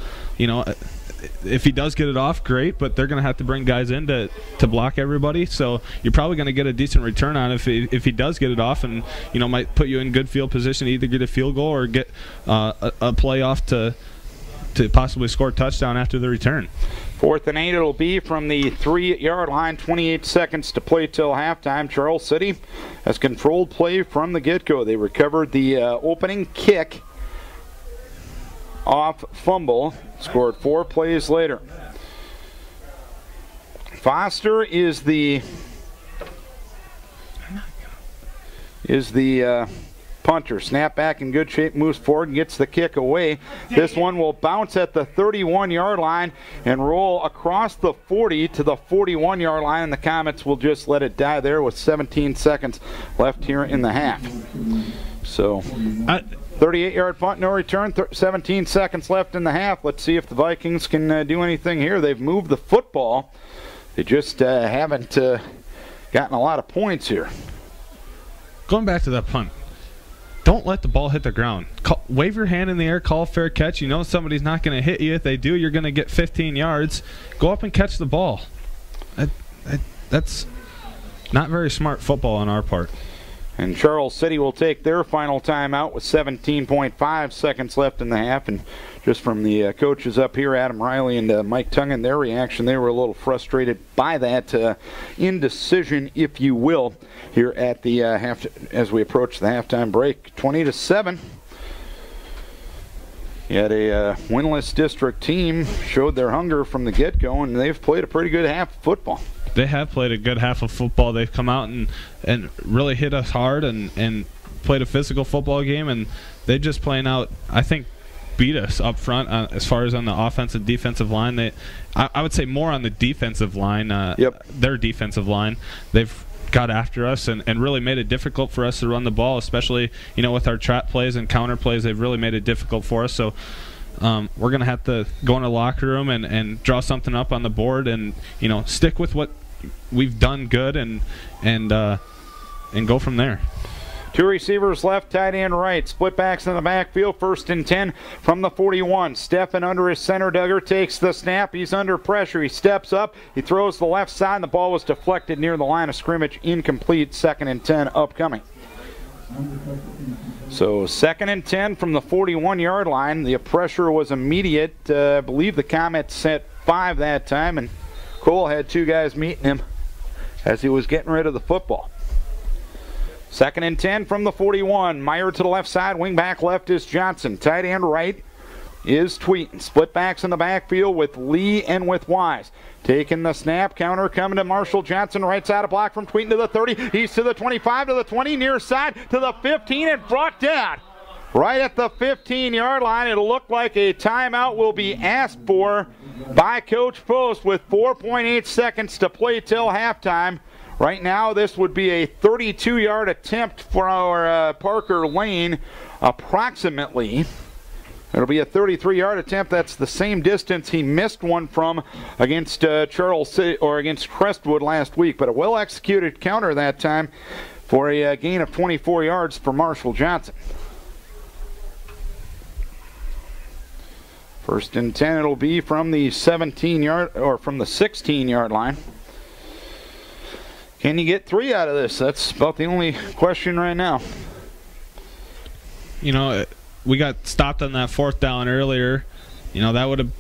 if he does get it off, great, but they're going to have to bring guys in to block everybody. So you're probably going to get a decent return on it if he does get it off, and might put you in good field position to either get a field goal or get a play off to possibly score a touchdown after the return. 4th and 8 it'll be from the 3-yard line. 28 seconds to play till halftime. Charles City has controlled play from the get-go. They recovered the opening kick off fumble, scored 4 plays later. Foster is the punter. Snap back in good shape, moves forward and gets the kick away. This one will bounce at the 31-yard line and roll across the 40 to the 41-yard line, and the Comets will just let it die there with 17 seconds left here in the half. So 38-yard punt, no return, 17 seconds left in the half. Let's see if the Vikings can do anything here. They've moved the football. They just haven't gotten a lot of points here. Going back to that punt, don't let the ball hit the ground. Wave your hand in the air, call a fair catch. Somebody's not going to hit you. If they do, you're going to get 15 yards. Go up and catch the ball. That's not very smart football on our part. And Charles City will take their final timeout with 17.5 seconds left in the half. And just from the coaches up here, Adam Riley and Mike Tungan, their reaction, they were a little frustrated by that indecision, if you will, here at the as we approach the halftime break. 20-7. Yet a winless district team showed their hunger from the get-go, and they've played a pretty good half of football. They have played a good half of football. They've come out and really hit us hard and played a physical football game, and they're just playing out, I think, beat us up front as far as on the offensive defensive line. I would say more on the defensive line, their defensive line. They've got after us and really made it difficult for us to run the ball, especially with our trap plays and counter plays. They've really made it difficult for us. So we're going to have to go in the locker room and draw something up on the board and stick with what we've done good and go from there. 2 receivers left, tight end right. Split backs in the backfield. 1st and 10 from the 41. Steffen under his center. Duggar takes the snap. He's under pressure. He steps up. He throws the left side. The ball was deflected near the line of scrimmage. Incomplete. 2nd and 10 upcoming. So 2nd and 10 from the 41-yard line. The pressure was immediate. I believe the Comets set 5 that time, and Cole had 2 guys meeting him as he was getting rid of the football. 2nd and 10 from the 41. Meyer to the left side. Wing back left is Johnson. Tight end right is Tweeten. Split backs in the backfield with Lee and with Wise. Taking the snap. Counter coming to Marshall Johnson. Right side of block from Tweeten to the 30. He's to the 25, to the 20. Near side to the 15 and brought down. Right at the 15-yard line. It'll look like a timeout will be asked for by Coach Post with 4.8 seconds to play till halftime. Right now, this would be a 32-yard attempt for our Parker Lane, approximately. It'll be a 33-yard attempt. That's the same distance he missed one from against Charles City or against Crestwood last week. But a well-executed counter that time for a gain of 24 yards for Marshall Johnson. 1st and 10. It'll be from the 17-yard or from the 16-yard line. Can you get 3 out of this? That's about the only question right now. We got stopped on that 4th down earlier. That would have.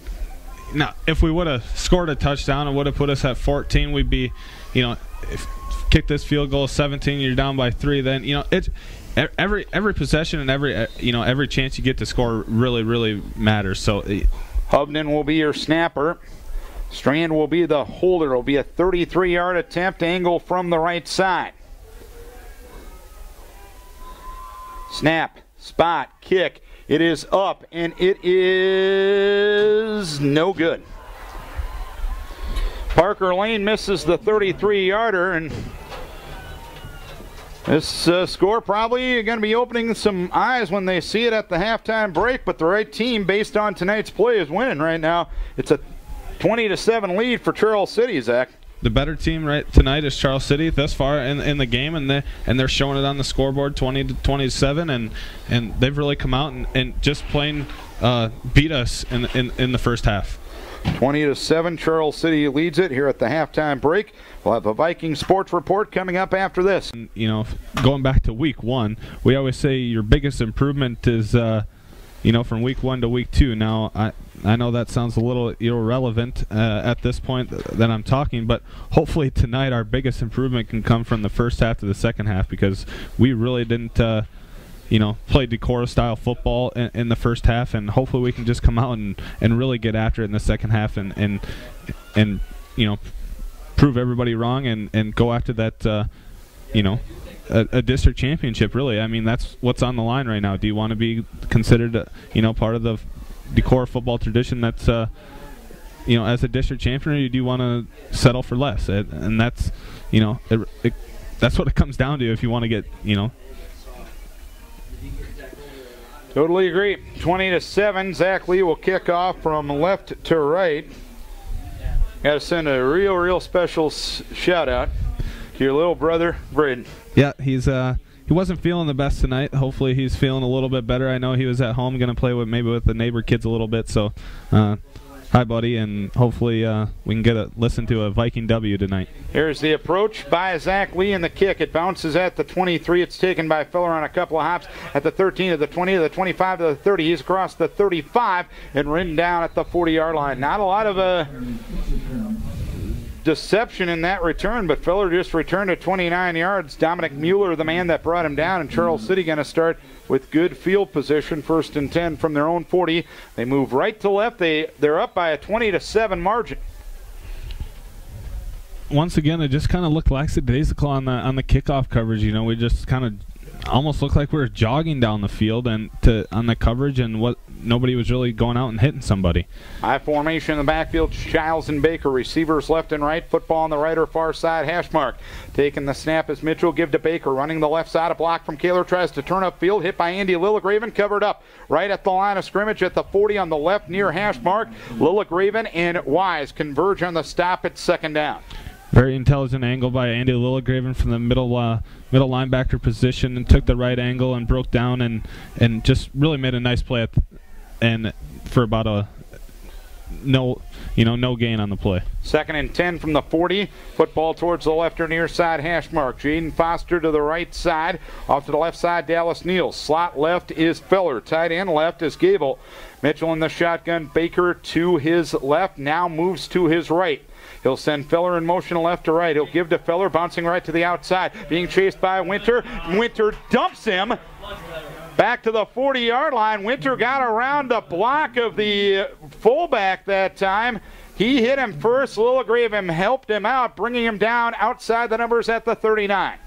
Now, if we would have scored a touchdown, it would have put us at 14. We'd be, if kick this field goal 17, you're down by 3. Then it's every possession and every chance you get to score really matters. So Hubnan will be your snapper. Strand will be the holder. It'll be a 33-yard attempt, angle from the right side. Snap, spot, kick. It is up, and it is no good. Parker Lane misses the 33-yarder, and this score probably going to be opening some eyes when they see it at the halftime break, but the right team, based on tonight's play, is winning right now. It's a 20-7 lead for Charles City, Zach. The better team right tonight is Charles City thus far in the game, and they're showing it on the scoreboard, 20-27, and they've really come out and just plain beat us in the first half. 20-7, Charles City leads it here at the halftime break. We'll have a Viking sports report coming up after this. You know, going back to week 1, we always say your biggest improvement is from week 1 to week 2. Now I know that sounds a little irrelevant at this point that I'm talking, but hopefully tonight our biggest improvement can come from the first half to the second half, because we really didn't play Decorah style football in the first half, and hopefully we can just come out and really get after it in the second half and prove everybody wrong and go after that a district championship. Really, I mean, that's what's on the line right now. Do you want to be considered part of the Decorah football tradition that's as a district champion, or do you want to settle for less? And that's that's what it comes down to if you want to get Totally agree. 20-7. Zach Lee will kick off from left to right. Got to send a real special shout out to your little brother, Braden. Yeah, he wasn't feeling the best tonight. Hopefully he's feeling a little bit better. I know he was at home going to play with the neighbor kids a little bit. So, hi, buddy, and hopefully we can listen to a Viking W tonight. Here's the approach by Zach Lee and the kick. It bounces at the 23. It's taken by Feller on a couple of hops at the 13, to the 20, to the 25, to the 30. He's across the 35 and ridden down at the 40-yard line. Not a lot of deception in that return, but Feller just returned at 29 yards. Dominic Mueller, the man that brought him down, and Charles City going to start with good field position, 1st and 10 from their own 40. They move right to left. They're up by a 20-7 margin. Once again, it just kind of looked lackadaisical on the kickoff coverage. We just kind of almost looked like we were jogging down the field and on the coverage, and nobody was really going out and hitting somebody. High formation in the backfield, Childs and Baker. Receivers left and right. Football on the right or far side. Hash mark. Taking the snap as Mitchell. Give to Baker. Running the left side. A block from Kaler. Tries to turn up field. Hit by Andy Lilligraven. Covered up right at the line of scrimmage at the 40 on the left near hash mark. Lilligraven and Wise converge on the stop at 2nd down. Very intelligent angle by Andy Lilligraven from the middle linebacker position, and took the right angle and broke down and just really made a nice play and for about no gain on the play. 2nd and 10 from the 40. Football towards the left or near side hash mark. Jaden Foster to the right side. Off to the left side, Dallas Neal. Slot left is Feller. Tight end left is Gable. Mitchell in the shotgun. Baker to his left. Now moves to his right. He'll send Feller in motion left to right. He'll give to Feller, bouncing right to the outside. Being chased by Winter. Winter dumps him back to the 40-yard line. Winter got around the block of the fullback that time. He hit him first. Lilligraven helped him out, bringing him down outside the numbers at the 39.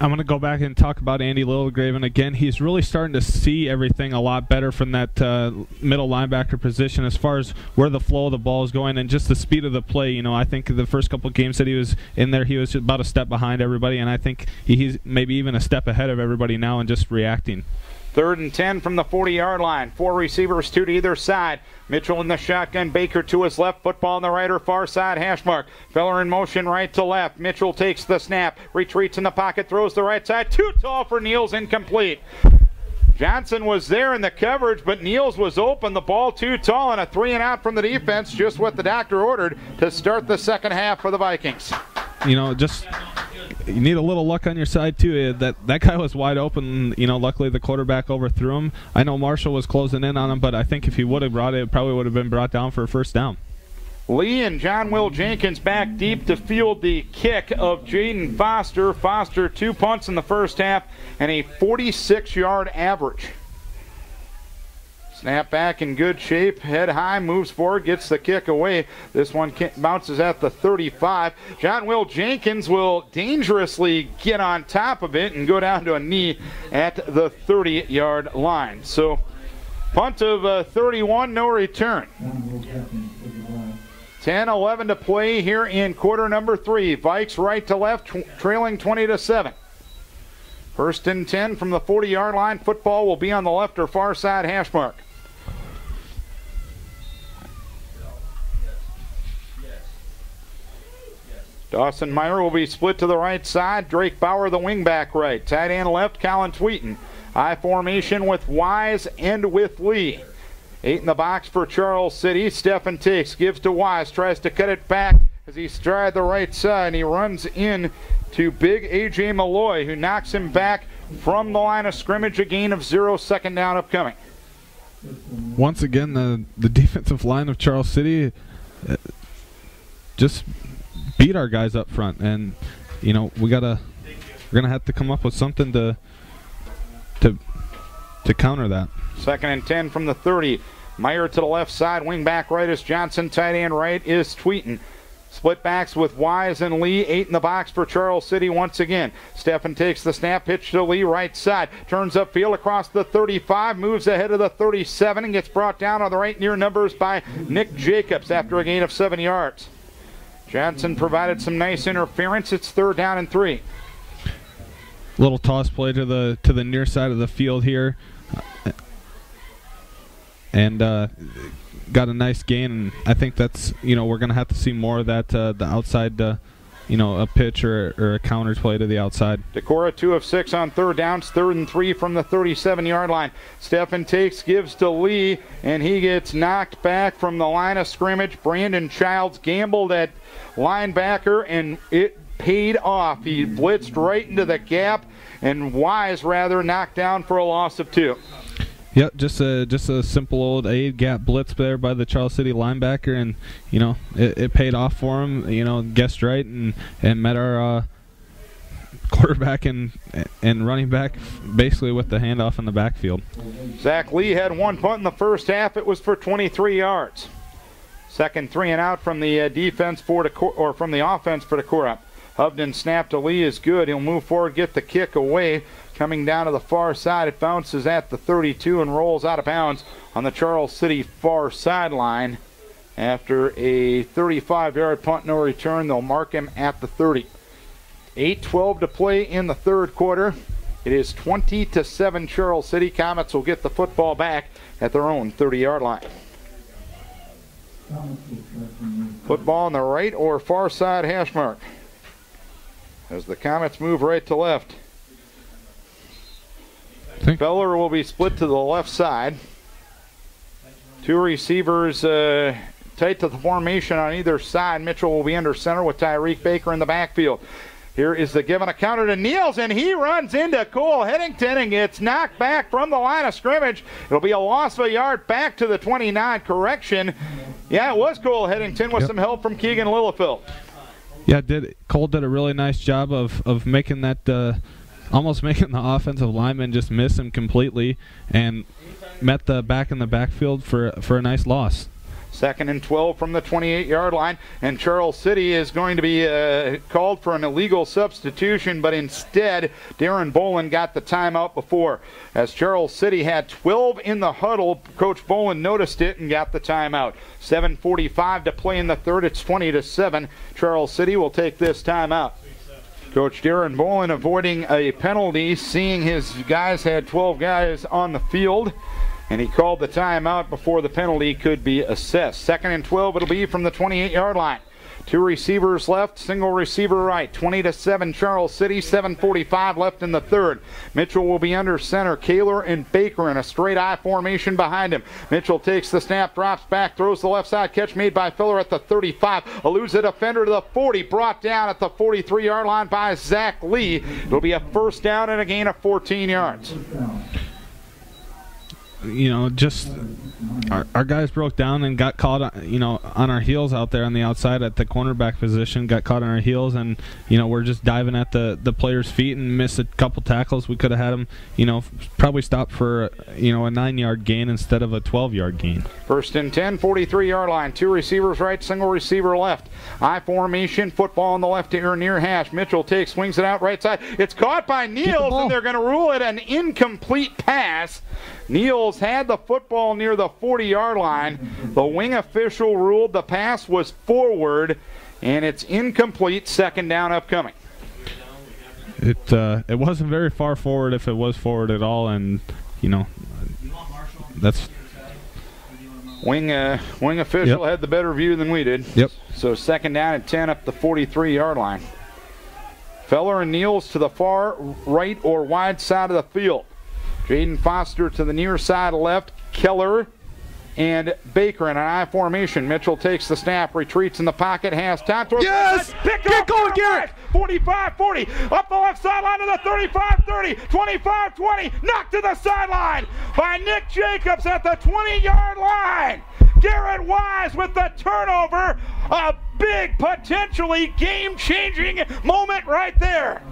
I'm going to go back and talk about Andy Lilligraven again. He's really starting to see everything a lot better from that middle linebacker position as far as where the flow of the ball is going and just the speed of the play. I think the first couple of games that he was in there, he was about a step behind everybody, and I think he's maybe even a step ahead of everybody now and just reacting. 3rd and 10 from the 40-yard line. 4 receivers, 2 to either side. Mitchell in the shotgun. Baker to his left. Football on the right or far side. Hash mark. Feller in motion right to left. Mitchell takes the snap. Retreats in the pocket. Throws the right side. Too tall for Niels. Incomplete. Johnson was there in the coverage, but Niels was open. The ball too tall, and a 3-and-out from the defense. Just what the doctor ordered to start the second half for the Vikings. You need a little luck on your side too. That guy was wide open. Luckily the quarterback overthrew him. I know Marshall was closing in on him, but I think if he would have brought it, probably would have been brought down for a 1st down. Lee and John Will Jenkins back deep to field the kick of Jaden Foster. Foster 2 punts in the first half and a 46-yard average. Snap back in good shape, head high, moves forward, gets the kick away. This one bounces at the 35. John Will Jenkins will dangerously get on top of it and go down to a knee at the 30-yard line. So punt of 31, no return. 10-11 to play here in quarter number 3. Vikes right to left, trailing 20-7. First and 10 from the 40-yard line. Football will be on the left or far side hash mark. Dawson Meyer will be split to the right side. Drake Bauer, the wingback right. Tight end left, Colin Tweeton. I formation with Wise and with Lee. 8 in the box for Charles City. Stephen takes, gives to Wise, tries to cut it back as he strides the right side. He runs in to big A.J. Malloy, who knocks him back from the line of scrimmage. A gain of 0, second down upcoming. Once again, the defensive line of Charles City just beat our guys up front, and you know we're gonna have to come up with something to counter that. Second and 10 from the 30. Meyer to the left side, wing back right is Johnson, tight end right is Tweeton. Split backs with Wise and Lee. 8 in the box for Charles City once again. Steffen takes the snap, pitch to Lee, right side. Turns upfield across the 35, moves ahead of the 37, and gets brought down on the right near numbers by Nick Jacobs after a gain of 7 yards. Johnson provided some nice interference. It's 3rd down and 3. Little toss play to the near side of the field here, and got a nice gain. And I think that's we're gonna have to see more of that the outside a pitch or a counter play to the outside. Decorah 2 of 6 on 3rd downs, 3rd and 3 from the 37-yard line. Steffen takes, gives to Lee, and he gets knocked back from the line of scrimmage. Brandon Childs gambled at linebacker, and it paid off. He blitzed right into the gap, and Wise rather knocked down for a loss of 2. Yep, just a simple old A-gap blitz there by the Charles City linebacker, and it paid off for him. Guessed right and met our quarterback and running back basically with the handoff in the backfield. Zach Lee had 1 punt in the first half. It was for 23 yards. Second 3 and out from the defense from the offense for Decorah. Hovden snap to Lee is good. He'll move forward, get the kick away. Coming down to the far side, it bounces at the 32 and rolls out of bounds on the Charles City far sideline. After a 35-yard punt, no return, they'll mark him at the 30. 8:12 to play in the 3rd quarter. It is 20-7 Charles City. Comets will get the football back at their own 30-yard line. Football on the right or far side hash mark as the Comets move right to left. Feller will be split to the left side. 2 receivers tight to the formation on either side. Mitchell will be under center with Tyreek Baker in the backfield. Here is the give on a counter to Niels, and he runs into Cole Headington and gets knocked back from the line of scrimmage. It'll be a loss of a yard back to the 29. Correction. Yeah, it was Cole Headington with some help from Keegan Lillifeld. Yeah, Cole did a really nice job of making that almost making the offensive lineman just miss him completely, and met the back in the backfield for a nice loss. 2nd and 12 from the 28-yard line, and Charles City is going to be called for an illegal substitution, but instead Darren Bolin got the timeout before. As Charles City had 12 in the huddle, Coach Bolin noticed it and got the timeout. 7:45 to play in the 3rd. It's 20-7. Charles City will take this timeout. Coach Darren Bolin avoiding a penalty, seeing his guys had 12 guys on the field, and he called the timeout before the penalty could be assessed. 2nd and 12 it'll be from the 28-yard line. 2 receivers left, single receiver right. 20-7 Charles City, 7:45 left in the 3rd. Mitchell will be under center. Kaler and Baker in a straight I formation behind him. Mitchell takes the snap, drops back, throws the left side. Catch made by Feller at the 35. Eludes a defender to the 40. Brought down at the 43-yard line by Zach Lee. It'll be a 1st down and a gain of 14 yards. Just our guys broke down and got caught, on our heels out there on the outside at the cornerback position, got caught on our heels, and, we're just diving at the players' feet and missed a couple tackles. We could have had them, probably stopped for, a 9-yard gain instead of a 12-yard gain. 1st and 10, 43-yard line. 2 receivers right, single receiver left. I formation, football on the left ear near hash. Mitchell takes, swings it out right side. It's caught by Niels, and they're going to rule it an incomplete pass. Niels had the football near the 40-yard line. The wing official ruled the pass was forward, and it's incomplete. Second down upcoming. It wasn't very far forward, if it was forward at all, and that's wing official had the better view than we did. Yep. So second down and 10 up the 43-yard line. Feller and Niels to the far right or wide side of the field. Jaden Foster to the near side left. Keller and Baker in an I formation. Mitchell takes the snap, retreats in the pocket, has time. Yes! Get going, Garrett! 45-40, up the left sideline to the 35-30, 25-20, knocked to the sideline by Nick Jacobs at the 20-yard line. Garrett Wise with the turnover. A big, potentially game-changing moment right there.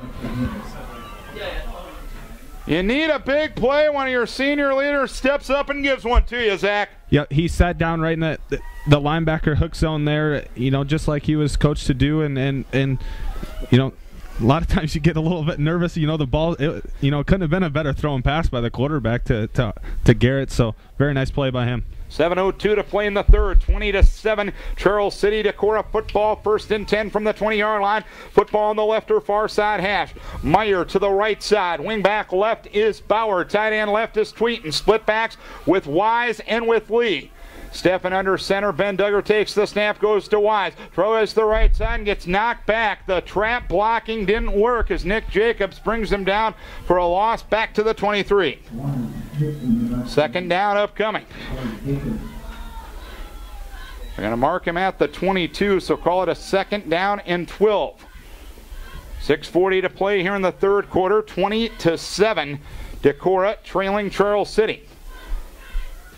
You need a big play. One of your senior leaders steps up and gives one to you, Zach. Yeah, he sat down right in the linebacker hook zone there, just like he was coached to do, and a lot of times you get a little bit nervous. The ball, it couldn't have been a better throw and pass by the quarterback to Garrett. So very nice play by him. 7:02 to play in the third. 20-7. Charles City Decorah football. First and 10 from the 20-yard line. Football on the left or far side hash. Meyer to the right side. Wing back left is Bauer. Tight end left is Tweeten. Split backs with Wise and with Lee. Stepping under center, Ben Duggar takes the snap, goes to Wise. Throws to the right side and gets knocked back. The trap blocking didn't work as Nick Jacobs brings him down for a loss back to the 23. Second down upcoming. They're going to mark him at the 22, so call it a second down and 12. 6:40 to play here in the third quarter. 20-7. Decorah trailing Charles City.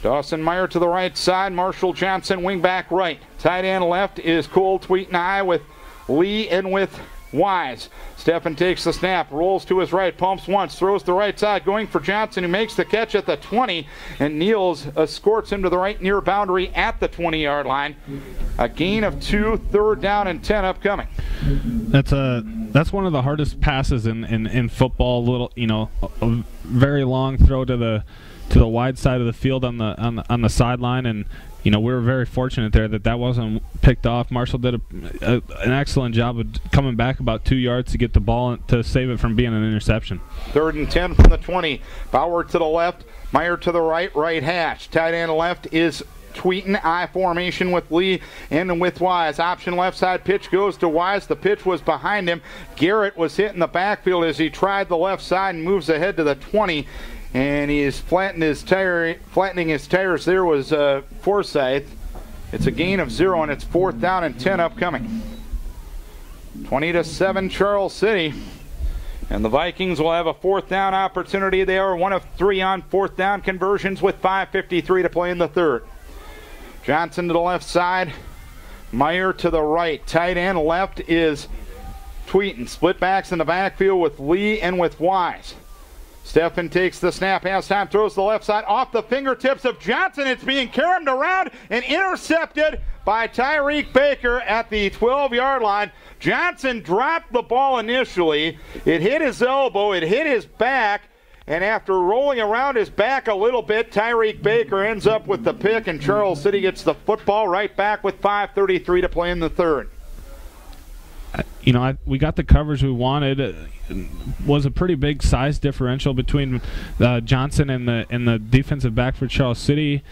Dawson Meyer to the right side. Marshall Johnson wing back right. Tight end left is Cole Tweeten with Lee and with Wise. Steffen takes the snap, rolls to his right, pumps once, throws to the right side, going for Johnson, who makes the catch at the 20, and Niels escorts him to the right near boundary at the 20-yard line. A gain of 2, third down and 10 upcoming. That's one of the hardest passes in football. A very long throw to the wide side of the field on the sideline, and we were very fortunate there that wasn't picked off. Marshall did an excellent job of coming back about 2 yards to get the ball to save it from being an interception. Third and 10 from the 20. Bauer to the left, Meyer to the right hash. Tight end left is Tweeten, I formation with Lee and with Wise. Option left side pitch goes to Wise. The pitch was behind him. Garrett was hit in the backfield as he tried the left side and moves ahead to the 20. And he is flattening his tires. There was Forsyth. It's a gain of 0, and it's fourth down and 10 upcoming. 20-7 Charles City. And the Vikings will have a fourth down opportunity. They are 1 of 3 on fourth down conversions with 5:53 to play in the third. Johnson to the left side. Meyer to the right. Tight end left is Tweeten. Split backs in the backfield with Lee and with Wise. Steffen takes the snap, has time, throws to the left side, off the fingertips of Johnson. It's being carried around and intercepted by Tyreek Baker at the 12-yard line. Johnson dropped the ball initially. It hit his elbow, it hit his back, and after rolling around his back a little bit, Tyreek Baker ends up with the pick, and Charles City gets the football right back with 5:33 to play in the third. We got the coverage we wanted. It was a pretty big size differential between Johnson and the defensive back for Charles City.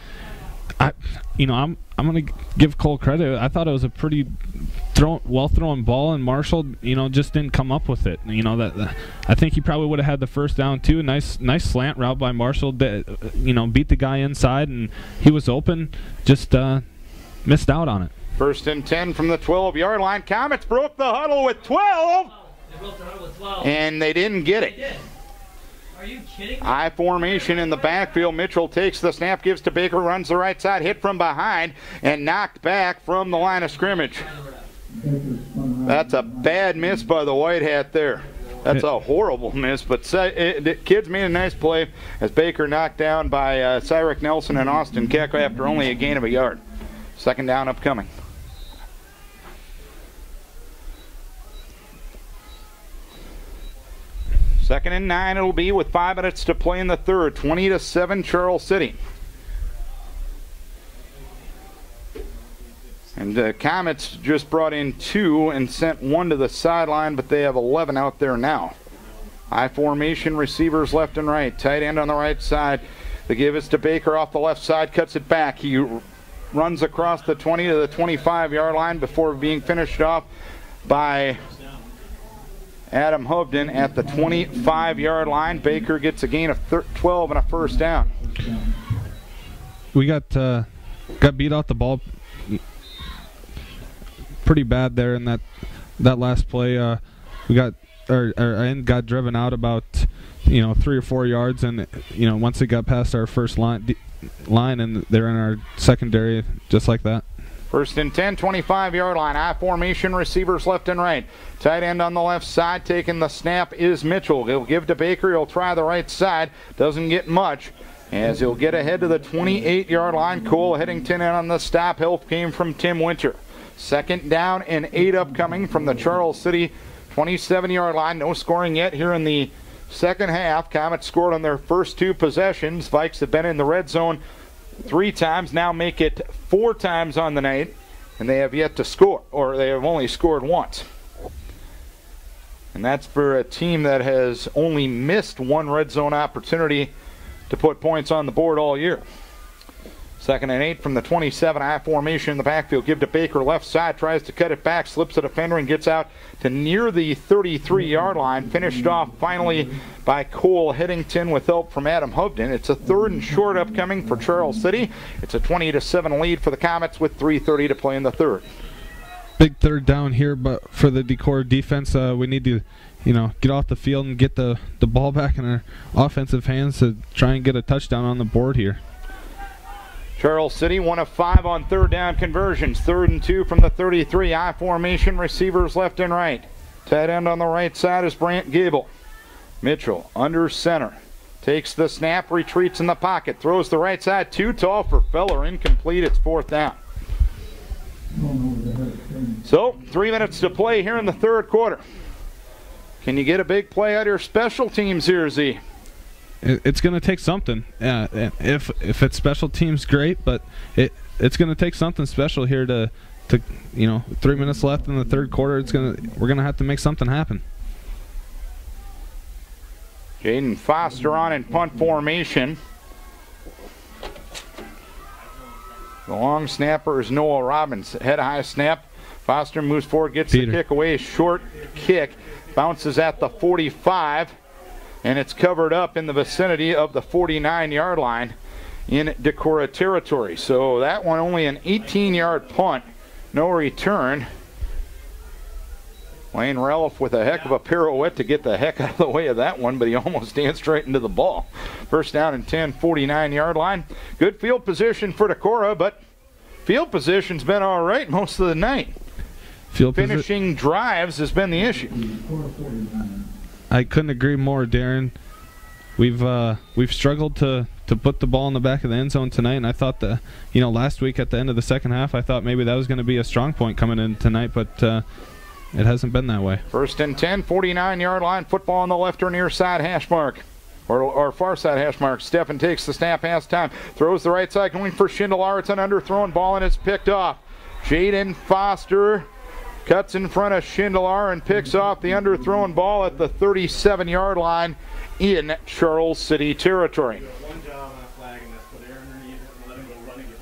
I'm going to give Cole credit. I thought it was a pretty well thrown ball, and Marshall just didn't come up with it. I think he probably would have had the first down too. Nice slant route by Marshall. Beat the guy inside, and he was open. Just missed out on it. First and 10 from the 12-yard line. Comets broke the huddle with 12. They broke the huddle with 12. And they didn't get it. They did. Are you kidding me? I formation in the backfield. Mitchell takes the snap, gives to Baker, runs the right side, hit from behind, and knocked back from the line of scrimmage. That's a bad miss by the white hat there. That's a horrible miss, but the kids made a nice play as Baker knocked down by Cyric Nelson and Austin Keck after only a gain of a yard. Second down upcoming. Second and 9 it'll be with 5 minutes to play in the third. 20-7 Charles City. And the Comets just brought in 2 and sent 1 to the sideline, but they have 11 out there now. I formation, receivers left and right. Tight end on the right side. The give is to Baker off the left side, cuts it back. He runs across the 20 to the 25-yard line before being finished off by Adam Hovden at the 25-yard line. Baker gets a gain of 12 and a first down. We got beat out the ball pretty bad there in that last play. We got our end got driven out about 3 or 4 yards, and once it got past our first line and they're in our secondary just like that. First and 10, 25-yard line. I formation, receivers left and right. Tight end on the left side, taking the snap is Mitchell. He'll give to Baker. He'll try the right side. Doesn't get much as he'll get ahead to the 28-yard line. Cole Headington in on the stop. Help came from Tim Winter. Second down and 8 upcoming from the Charles City 27-yard line. No scoring yet here in the second half. Comets scored on their first 2 possessions. Vikes have been in the red zone 3 times, now make it 4 times on the night, and they have yet to score, or they have only scored once. And that's for a team that has only missed 1 red zone opportunity to put points on the board all year. Second and 8 from the 27. I formation in the backfield. Give to Baker left side. Tries to cut it back. Slips a defender and gets out to near the 33-yard line. Finished off finally by Cole Headington with help from Adam Hovden. It's a 3rd and short upcoming for Charles City. It's a 20-7 lead for the Comets with 3:30 to play in the third. Big third down here, but for the Decorah defense, we need to get off the field and get the ball back in our offensive hands to try and get a touchdown on the board here. Charles City, 1 of 5 on third down conversions. 3rd and 2 from the 33. I formation, receivers left and right. Tight end on the right side is Brant Gable. Mitchell under center. Takes the snap, retreats in the pocket. Throws the right side, too tall for Feller. Incomplete, it's 4th down. So, 3 minutes to play here in the third quarter. Can you get a big play out of your special teams here, Z? It's going to take something. If it's special teams, great, but it's going to take something special here to 3 minutes left in the third quarter. We're going to have to make something happen. Jaden Foster on in punt formation. The long snapper is Noah Robbins. Head high snap. Foster moves forward, gets the kick away. Short kick. Bounces at the 45. And it's covered up in the vicinity of the 49-yard line in Decorah territory. So that one only an 18-yard punt. No return. Wayne Ralph with a heck of a pirouette to get the heck out of the way of that one, but he almost danced right into the ball. First down and 10, 49-yard line. Good field position for Decorah, but field position's been all right most of the night. Finishing drives has been the issue. I couldn't agree more, Darren. We've struggled to put the ball in the back of the end zone tonight, and I thought last week at the end of the second half, I thought maybe that was going to be a strong point coming in tonight, but it hasn't been that way. First and 10, 49-yard line. Football on the left or near side hash mark. Or far side hash mark. Steffen takes the snap, has time. Throws the right side, going for Schindler. It's an underthrown ball, and it's picked off. Jaden Foster cuts in front of Schindler and picks off the underthrown ball at the 37-yard line in Charles City territory. One job on a flag, and that's put air underneath it and let him go run and get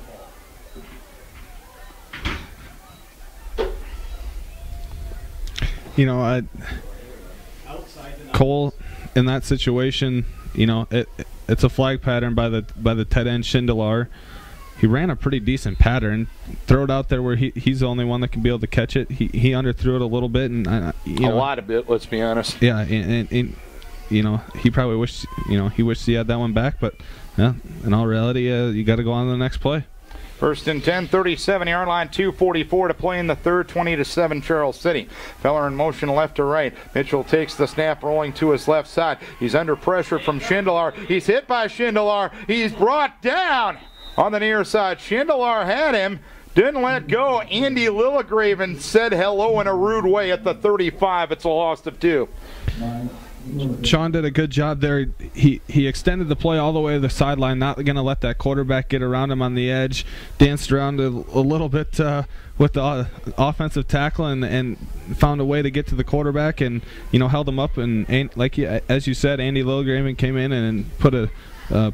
the ball. Cole, in that situation, it's a flag pattern by the tight end Schindler. He ran a pretty decent pattern. Throw it out there where he's the only one that can be able to catch it. He underthrew it a little bit, and a lot of it. Let's be honest. Yeah, and he probably wished he had that one back, but in all reality, you got to go on to the next play. First and 10, 37-yard line, 2:44 to play in the third, 20-7 Charles City. Feller in motion left to right. Mitchell takes the snap, rolling to his left side. He's under pressure from Schindler. He's hit by Schindler. He's brought down on the near side. Schindler had him, didn't let go. Andy Lillegraven said hello in a rude way at the 35. It's a loss of 2. Sean did a good job there. He extended the play all the way to the sideline, not going to let that quarterback get around him on the edge. Danced around a little bit with the offensive tackle and found a way to get to the quarterback and held him up. And as you said, Andy Lilgraven came in and put a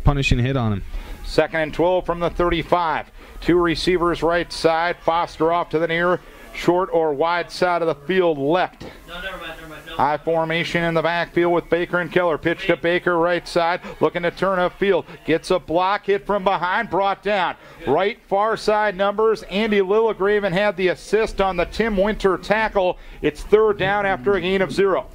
punishing hit on him. 2nd and 12 from the 35. 2 receivers right side. Foster off to the near, short or wide side of the field left. No, never mind. No. High formation in the backfield with Baker and Keller. Pitch to Baker, right side, looking to turn upfield. Gets a block, hit from behind, brought down. Right far side numbers. Andy Lilgraven had the assist on the Tim Winter tackle. It's 3rd down after a gain of 0.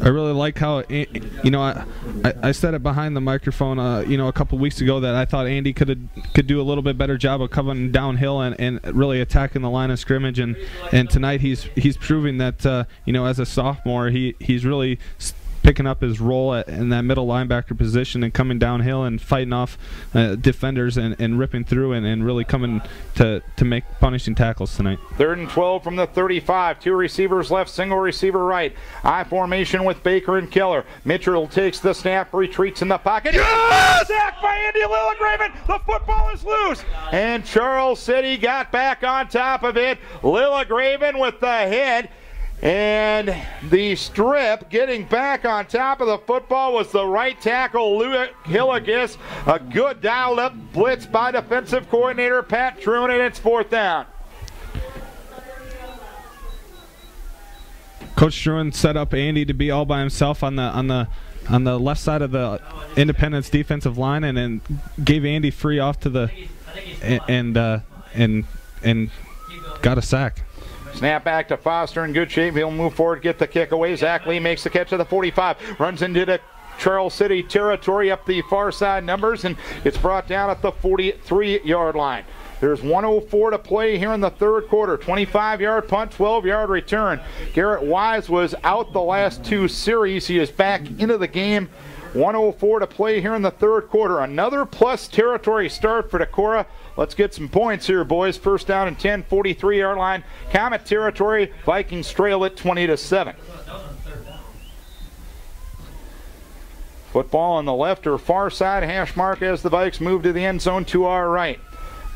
I really like how, I said it behind the microphone, a couple weeks ago that I thought Andy could do a little bit better job of coming downhill and really attacking the line of scrimmage. And tonight he's proving that, as a sophomore, he's really picking up his role in that middle linebacker position and coming downhill and fighting off defenders and ripping through and really coming to make punishing tackles tonight. 3rd and 12 from the 35. 2 receivers left, single receiver right. I formation with Baker and Keller. Mitchell takes the snap, retreats in the pocket. Yes! Sacked by Andy Lilgraven. The football is loose. And Charles City got back on top of it. Lilgraven with the hit. And the strip getting back on top of the football was the right tackle, Lou Hilligus. A good dialed up blitz by defensive coordinator Pat Truman, and it's 4th down. Coach Struan set up Andy to be all by himself on the left side of the Independence defensive line, and then gave Andy free off to the and got a sack. Snap back to Foster in good shape. He'll move forward, get the kick away. Zach Lee makes the catch to the 45. Runs into the Charles City territory up the far side numbers, and it's brought down at the 43-yard line. There's 1:04 to play here in the 3rd quarter. 25-yard punt, 12-yard return. Garrett Wise was out the last 2 series. He is back into the game. 1:04 to play here in the 3rd quarter. Another plus territory start for Decorah. Let's get some points here, boys. 1st down and 10, 43-yard line. Comet territory. Vikings trail it 20-7. Football on the left or far side hash mark as the Vikes move to the end zone to our right.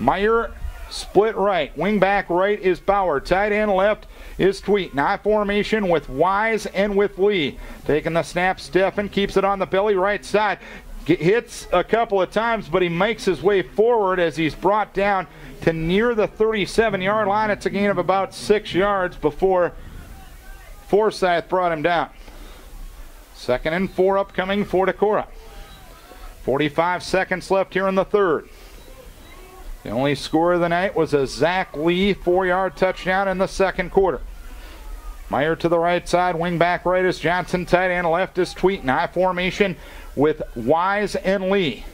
Meyer split right. Wing back right is Bauer. Tight end left is Tweet. I formation with Wise and with Lee. Taking the snap, Steffen keeps it on the belly right side. Hits a couple of times, but he makes his way forward as he's brought down to near the 37-yard line. It's a gain of about 6 yards before Forsyth brought him down. 2nd and 4 upcoming for Decorah. 45 seconds left here in the 3rd. The only score of the night was a Zach Lee 4-yard touchdown in the 2nd quarter. Meyer to the right side, wing back right is Johnson, tight end left is Tweeten. I formation with Wise and Lee.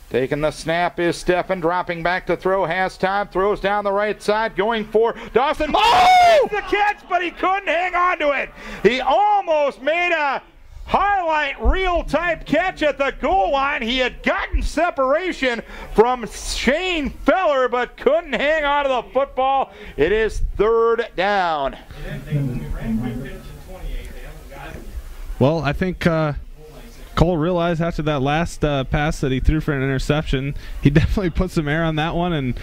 Taking the snap is Steffen, dropping back to throw, has time, throws down the right side, going for Dawson. Oh! The catch, but he couldn't hang on to it. He almost made a highlight reel type catch at the goal line. He had gotten separation from Shane Feller, but couldn't hang on to the football. It is 3rd down. Well, I think Cole realized after that last pass that he threw for an interception, he definitely put some air on that one, and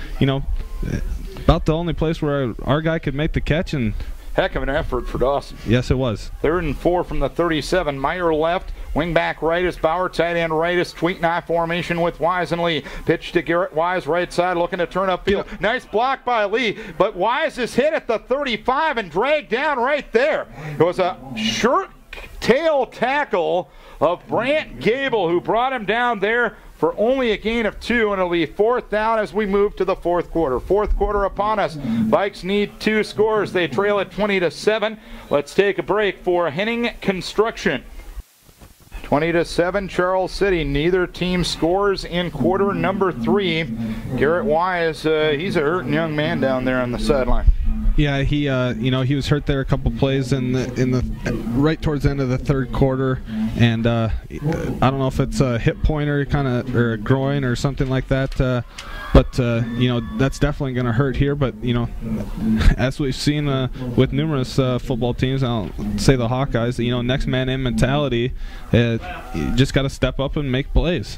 about the only place where our guy could make the catch. And heck of an effort for Dawson. Yes, it was. 3rd and 4 from the 37. Meyer left. Wing back right is Bauer. Tight end right is Tweeten. I formation with Wise and Lee. Pitch to Garrett Wise, right side, looking to turn upfield. Nice block by Lee, but Wise is hit at the 35 and dragged down right there. It was a shirt tail tackle of Brant Gable who brought him down there for only a gain of 2, and it'll be 4th down as we move to the 4th quarter. 4th quarter upon us. Vikes need 2 scores. They trail at 20-7. Let's take a break for Henning Construction. 20-7, Charles City. Neither team scores in quarter number 3. Garrett Wise, he's a hurting young man down there on the sideline. Yeah, he he was hurt there a couple plays in the right towards the end of the third quarter, and I don't know if it's a hip pointer or a groin or something like that, but that's definitely going to hurt here. But as we've seen with numerous football teams, I'll say the Hawkeyes, next man in mentality, you just got to step up and make plays.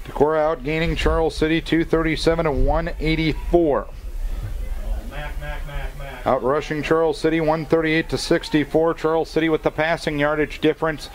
Decorah outgaining Charles City 237 to 184. Out rushing Charles City 138 to 64. Charles City with the passing yardage difference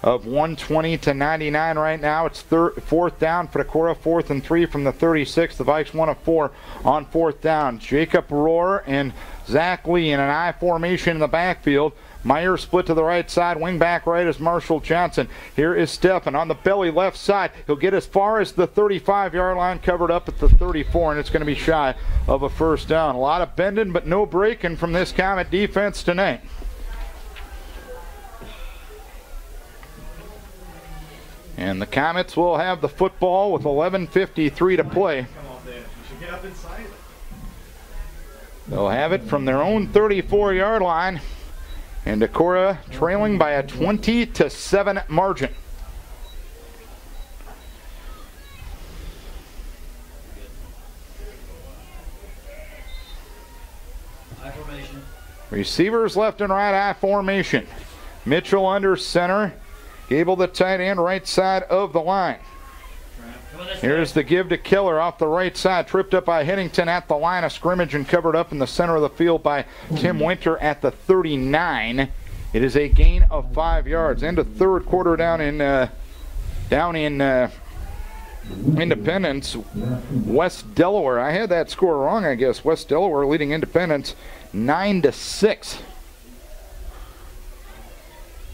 of 120 to 99 right now. It's fourth down for Decorah, 4th and 3 from the 36. The Vikes 1 of 4 on 4th down. Jacob Rohr and Zach Lee in an I formation in the backfield. Meyer split to the right side. Wing back right is Marshall Johnson. Here is Steffen on the belly left side. He'll get as far as the 35-yard line, covered up at the 34, and it's going to be shy of a first down. A lot of bending but no breaking from this Comet defense tonight. And the Comets will have the football with 11:53 to play. They'll have it from their own 34-yard line. And Decorah trailing by a 20-7 margin. I formation. Receivers left and right, I formation. Mitchell under center. Gable the tight end, right side of the line. Here's the give to Keller off the right side, tripped up by Hennington at the line of scrimmage and covered up in the center of the field by Tim Winter at the 39. It is a gain of 5 yards. End of third quarter down in Independence. West Delaware. I had that score wrong, I guess. West Delaware leading Independence 9-6.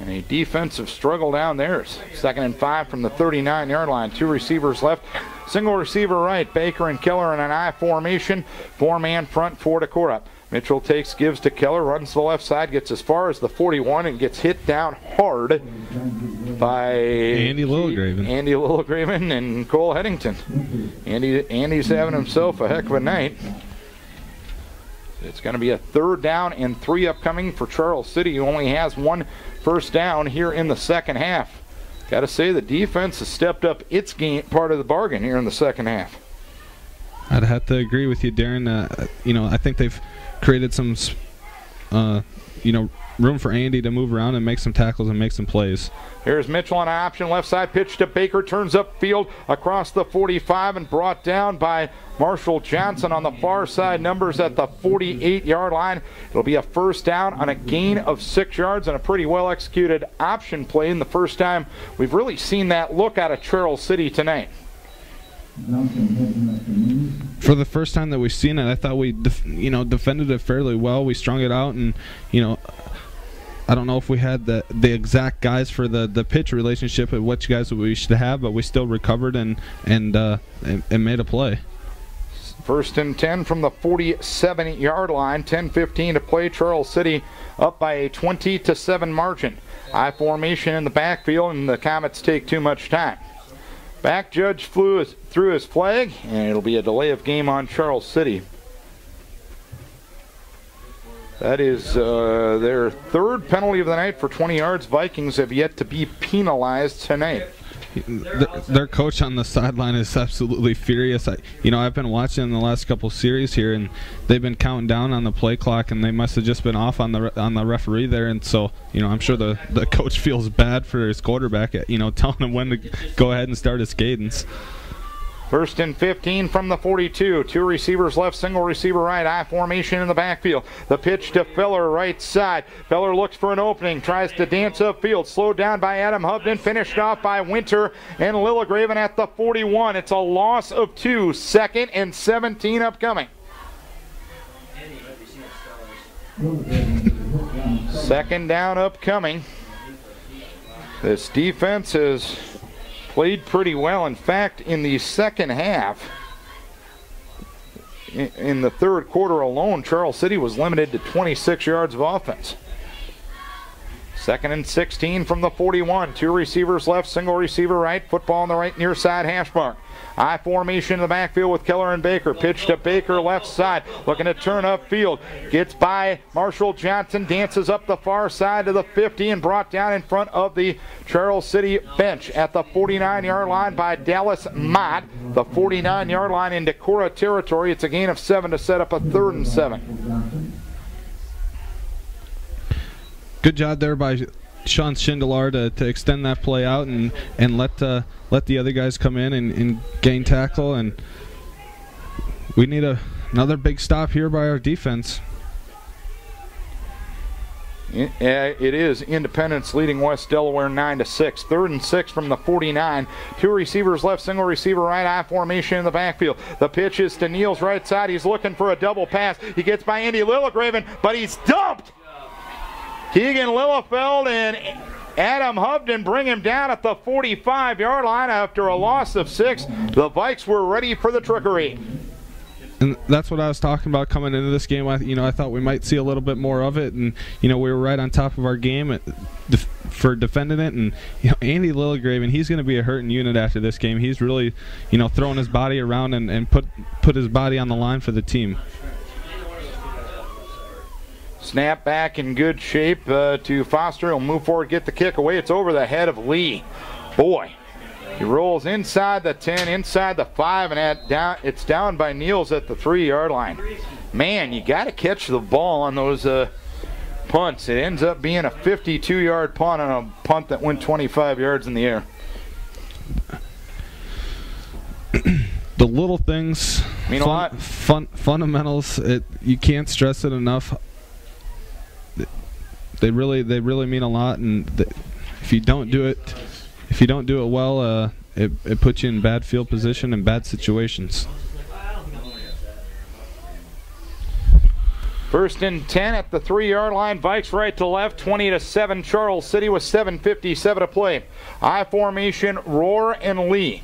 And a defensive struggle down there. 2nd and 5 from the 39-yard line. 2 receivers left. Single receiver right. Baker and Keller in an I formation. 4-man front for Decorah. Mitchell gives to Keller, runs to the left side, gets as far as the 41, and gets hit down hard by Andy Littlegraven and Cole Hennington. Andy's having himself a heck of a night. It's going to be a 3rd down and 3 upcoming for Charles City, who only has 1 first down here in the second half. Got to say the defense has stepped up its game, part of the bargain here in the second half. I'd have to agree with you, Darren. I think they've created some, room for Andy to move around and make some tackles and make some plays. Here's Mitchell on an option, left side pitch to Baker, turns upfield across the 45 and brought down by Marshall Johnson on the far side, numbers at the 48-yard line. It'll be a first down on a gain of 6 yards and a pretty well executed option play, and the first time we've really seen that look out of Charles City tonight. For the first time that we've seen it, I thought we defended it fairly well. We strung it out, and I don't know if we had the exact guys for the pitch relationship of what guys we should have, but we still recovered and made a play. 1st and 10 from the 47-yard line. 10:15 to play. Charles City up by a 20-7 margin. I formation in the backfield, and the Comets take too much time. Back judge threw his flag, and it'll be a delay of game on Charles City. That is their 3rd penalty of the night for 20 yards. Vikings have yet to be penalized tonight. Their coach on the sideline is absolutely furious. I've been watching the last couple series here, and they've been counting down on the play clock, and they must have just been off on the referee there. And so, I'm sure the coach feels bad for his quarterback, telling him when to go ahead and start his cadence. 1st and 15 from the 42. 2 receivers left, single receiver right. I formation in the backfield. The pitch to Feller, right side. Feller looks for an opening, tries to dance upfield. Slowed down by Adam Hubden, finished off by Winter and Littlegraven at the 41. It's a loss of 2. 2nd and 17 upcoming. 2nd down upcoming. This defense is played pretty well. In fact, in the second half, in the 3rd quarter alone, Charles City was limited to 26 yards of offense. 2nd and 16 from the 41. 2 receivers left, single receiver right. Football on the right near side hash mark. I formation in the backfield with Keller and Baker. Pitch to Baker, left side. Looking to turn upfield. Gets by Marshall Johnson. Dances up the far side to the 50 and brought down in front of the Charles City bench at the 49-yard line by Dallas Mott. The 49-yard line in Decorah territory. It's a gain of 7 to set up a 3rd and 7. Good job there by Sean Schindler to extend that play out and let the other guys come in and gain tackle. And we need another big stop here by our defense. It is Independence leading West Delaware 9-6. 3rd and 6 from the 49. 2 receivers left, single receiver right. I formation in the backfield. The pitch is to Neal's right side. He's looking for a double pass. He gets by Andy Lillegraven, but he's dumped. Keegan Lillefeld and Adam Hovden bring him down at the 45-yard line after a loss of 6. The Vikes were ready for the trickery. And that's what I was talking about coming into this game. I thought we might see a little bit more of it, and we were right on top of our game for defending it. And Andy Lillegraven, he's going to be a hurting unit after this game. He's really throwing his body around and put his body on the line for the team. Snap back in good shape to Foster. He'll move forward, get the kick away. It's over the head of Lee. Boy, he rolls inside the 10, inside the 5, and it's down by Niels at the 3-yard line. Man, you got to catch the ball on those punts. It ends up being a 52-yard punt on a punt that went 25 yards in the air. The little things, mean a lot. Fundamentals, you can't stress it enough. They really mean a lot, and if you don't do it well, it puts you in bad field position and bad situations. 1st and 10 at the 3-yard line. Vikes right to left, 20-7. Charles City with 7:57 to play. I formation, Rohr and Lee.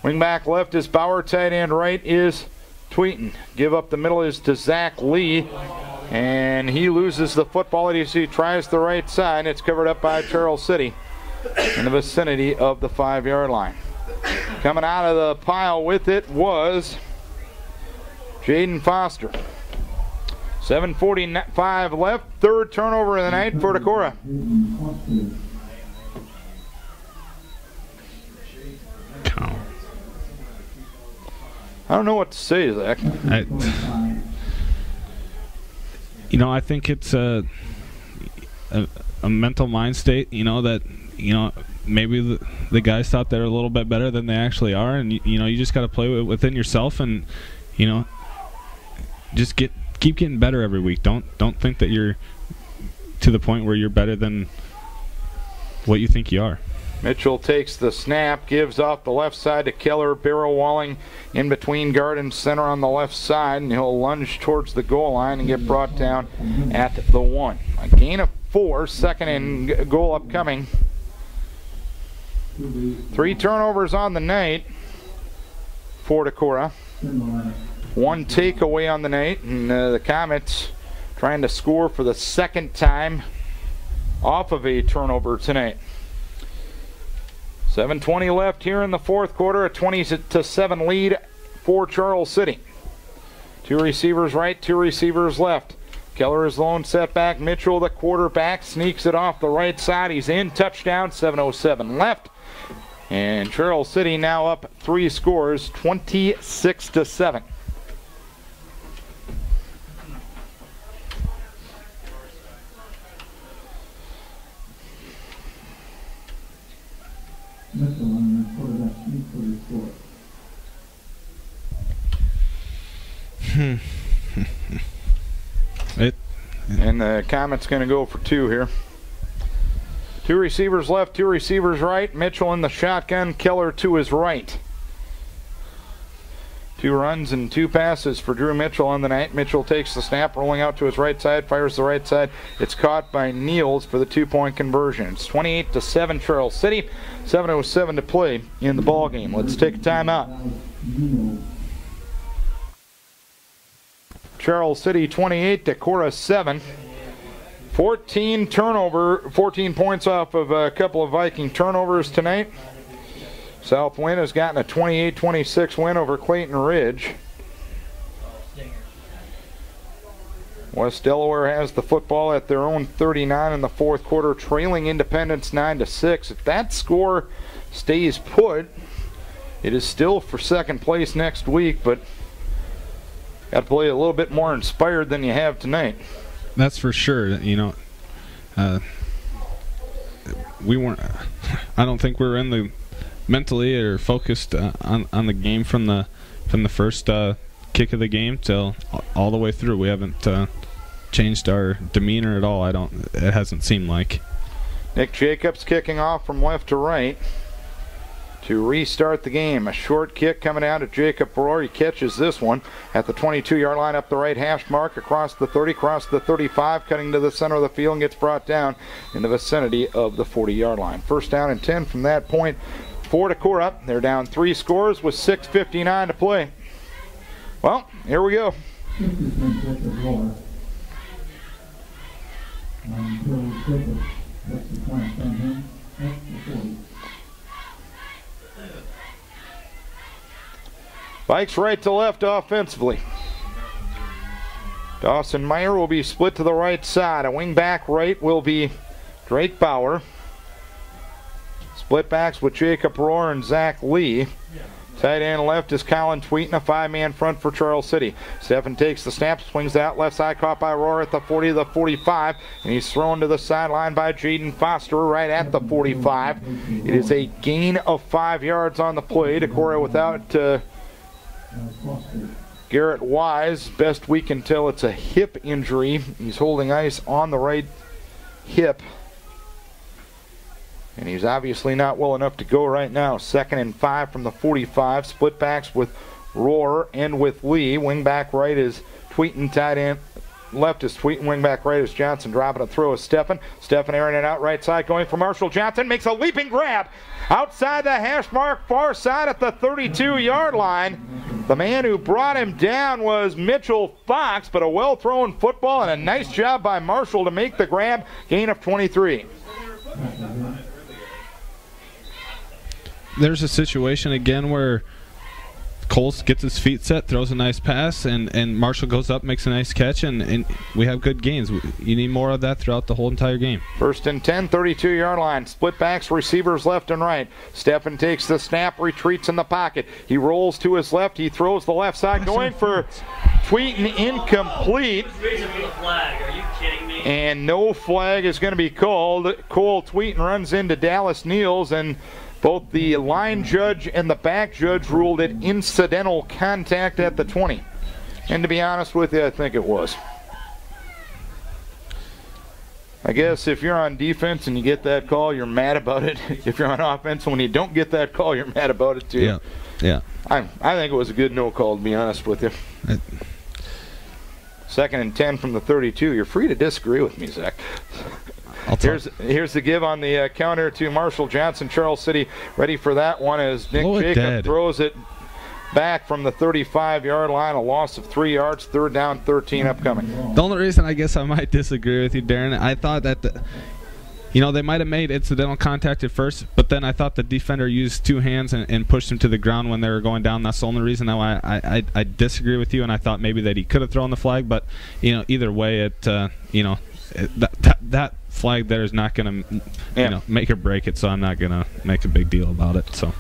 Wing back left is Bauer, tight end right is Tweeton. Give up the middle is to Zach Lee. And he loses the football as he tries the right side. It's covered up by Charles City in the vicinity of the 5-yard line. Coming out of the pile with it was Jaden Foster. 7:45 left. 3rd turnover of the night for Decorah. I don't know what to say, Zach. I think it's a mental mind state, that maybe the guys thought they're a little bit better than they actually are, and you just got to play within yourself, and just keep getting better every week. Don't think that you're to the point where you're better than what you think you are. Mitchell takes the snap, gives off the left side to Keller, barrel walling in between guard and center on the left side, and he'll lunge towards the goal line and get brought down at the 1. A gain of 4, 2nd and goal upcoming. 3 turnovers on the night for Decorah. 1 takeaway on the night, and the Comets trying to score for the 2nd time off of a turnover tonight. 7:20 left here in the 4th quarter, a 20-7 lead for Charles City. 2 receivers right, 2 receivers left. Keller is lone setback. Mitchell, the quarterback, sneaks it off the right side. He's in, touchdown, 7:07 left. And Charles City now up 3 scores, 26-7. And the Comets going to go for 2 here. 2 receivers left, 2 receivers right. Mitchell in the shotgun, Keller to his right. 2 runs and 2 passes for Drew Mitchell on the night. Mitchell takes the snap, rolling out to his right side, fires the right side. It's caught by Niels for the 2-point conversion. It's 28-7 Charles City, 7:07 to play in the ball game. Let's take a timeout. Charles City 28, Decorah 7. 14 points off of a couple of Viking turnovers tonight. Southwind has gotten a 28-26 win over Clayton Ridge. West Delaware has the football at their own 39 in the fourth quarter, trailing Independence 9-6. If that score stays put, it is still for second place next week, but got to play a little bit more inspired than you have tonight. That's for sure. You know, we weren't. I don't think we were in the mentally or focused on the game from the first kick of the game till all the way through. We haven't changed our demeanor at all. It hasn't seemed like. Nick Jacobs kicking off from left to right to restart the game. A short kick coming out of Jacob Rohr. He catches this one at the 22-yard line up the right hash mark, across the 30, across the 35, cutting to the center of the field and gets brought down in the vicinity of the 40-yard line. First down and 10 from that point for Decorah. They're down 3 scores with 6:59 to play. Well, here we go. Vikes right to left offensively. Dawson Meyer will be split to the right side. A wing back right will be Drake Bauer. Split backs with Jacob Rohr and Zach Lee. Tight end left is Colin Tweeten, a 5-man front for Charles City. Stephen takes the snap, swings out left side, caught by Rohr at the 40 to the 45, and he's thrown to the sideline by Jaden Foster right at the 45. It is a gain of 5 yards on the play. Decorah without Garrett Wise. Best we can tell, it's a hip injury. He's holding ice on the right hip, and he's obviously not well enough to go right now. 2nd and 5 from the 45. Split backs with Rohr and with Lee. Wing back right is Tweeten. Tight end left is Tweeten. Wing back right is Johnson. Dropping a throw is Steffen. Steffen airing it out right side, going for Marshall Johnson. Makes a leaping grab outside the hash mark, far side at the 32-yard line. The man who brought him down was Mitchell Fox, but a well-thrown football and a nice job by Marshall to make the grab. Gain of 23. There's a situation again where Coles gets his feet set, throws a nice pass, and Marshall goes up, makes a nice catch, and we have good gains. You need more of that throughout the whole entire game. 1st and 10, 32-yard line. Split backs, receivers left and right. Steffen takes the snap, retreats in the pocket. He rolls to his left. He throws the left side, going for Tweeten, incomplete. Are you kidding me? And no flag is going to be called. Cole Tweeten runs into Dallas Niels, and both the line judge and the back judge ruled it incidental contact at the 20. And to be honest with you, I think it was. I guess if you're on defense and you get that call, you're mad about it. If you're on offense, when you don't get that call, you're mad about it too. Yeah. I think it was a good no call, to be honest with you. 2nd and 10 from the 32. You're free to disagree with me, Zach. Here's the give on the counter to Marshall Johnson. Charles City ready for that one as Nick Jacob throws it back from the 35-yard line. A loss of 3 yards. 3rd down, 13 upcoming. The only reason I guess I might disagree with you, Darren, I thought that they might have made incidental contact at first, but then I thought the defender used 2 hands and pushed him to the ground when they were going down. That's the only reason why I disagree with you, and I thought maybe that he could have thrown the flag, but either way, that flag there is not going to make or break it, so I'm not going to make a big deal about it. So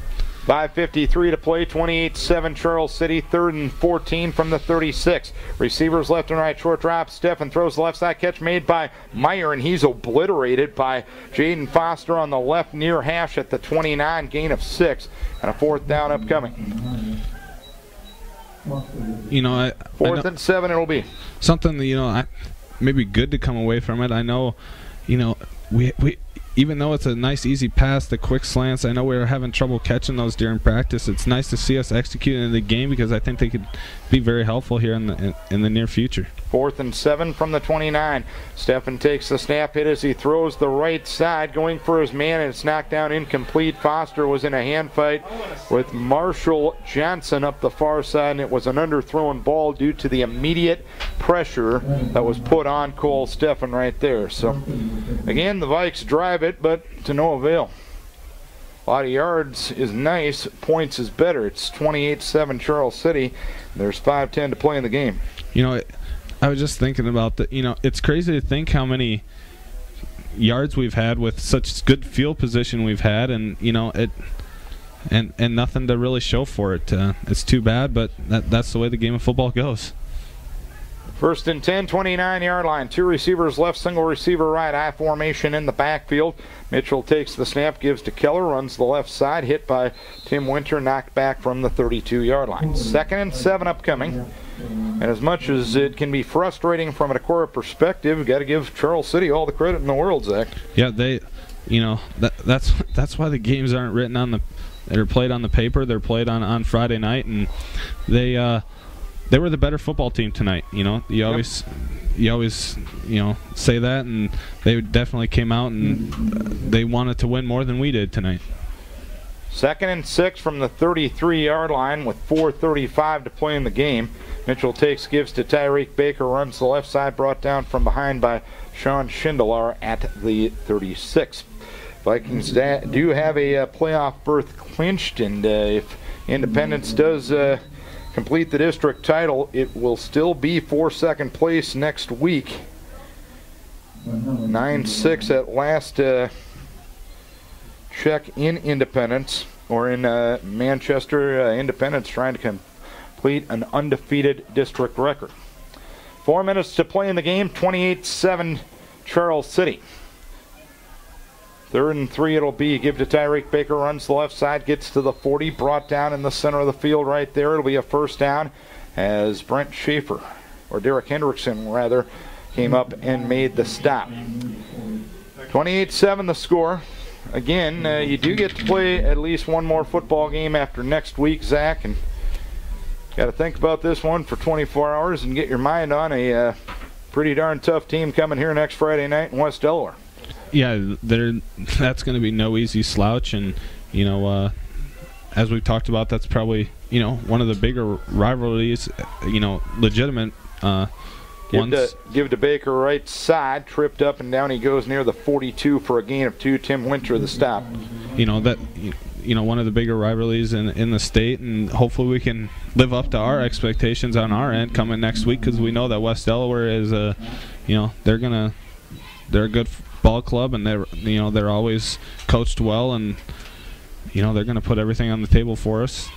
5:53 to play, 28-7 Charles City, 3rd and 14 from the 36. Receivers left and right, short drop. Steffen throws the left side, catch made by Meyer, and he's obliterated by Jaden Foster on the left near hash at the 29, gain of 6, and a 4th down upcoming. 4th and 7 it'll be. Something maybe good to come away from it. I know, we even though it's a nice easy pass, the quick slants, I know we were having trouble catching those during practice. It's nice to see us execute in the game because I think they could be very helpful here in the near future. 4th and 7 from the 29. Steffen takes the snap hit as he throws the right side, going for his man, and it's knocked down incomplete. Foster was in a hand fight with Marshall Johnson up the far side, and it was an underthrown ball due to the immediate pressure that was put on Cole Steffen right there. So, again, the Vikes drive it, but to no avail. A lot of yards is nice, points is better. It's 28-7 Charles City. There's 5:10 to play in the game. You know, I was just thinking about that. You know, it's crazy to think how many yards we've had with such good field position we've had, and you know it, and nothing to really show for it. It's too bad, but that's the way the game of football goes. 1st and 10, 29-yard line. 2 receivers left, single receiver right. I formation in the backfield. Mitchell takes the snap, gives to Keller, runs the left side, hit by Tim Winter, knocked back from the 32-yard line. 2nd and 7 upcoming. And as much as it can be frustrating from a Decorah perspective, got to give Charles City all the credit in the world, Zach. Yeah, you know, that's why the games aren't written on the, they're played on the paper. They're played on Friday night, and they were the better football team tonight. You know, you always say that, and they definitely came out and they wanted to win more than we did tonight. 2nd and 6 from the 33-yard line with 4:35 to play in the game. Mitchell gives to Tyreek Baker, runs the left side, brought down from behind by Sean Schindler at the 36. Vikings do have a playoff berth clinched, and if Independence does complete the district title, it will still be for 2nd place next week. 9-6 at last check in Independence, or in Manchester. Independence trying to complete an undefeated district record. 4 minutes to play in the game. 28-7 Charles City. 3rd and 3 it'll be. Give to Tyreek Baker, runs the left side, gets to the 40, brought down in the center of the field right there. It'll be a 1st down as Brent Schaefer, or Derek Hendrickson rather, came up and made the stop. 28-7 the score. Again, you do get to play at least one more football game after next week, Zach, and got to think about this one for 24 hours and get your mind on a pretty darn tough team coming here next Friday night in West Delaware. Yeah, that's going to be no easy slouch, and you know, as we've talked about, that's probably, you know, one of the bigger rivalries, you know, legitimate ones. Give to Baker, right side, tripped up and down he goes near the 42 for a gain of 2. Tim Winter the stop. You know, that, you know, one of the bigger rivalries in the state, and hopefully we can live up to our expectations on our end coming next week, because we know that West Delaware is you know, they're a good ball club, and they're always coached well, and you know, they're going to put everything on the table for us.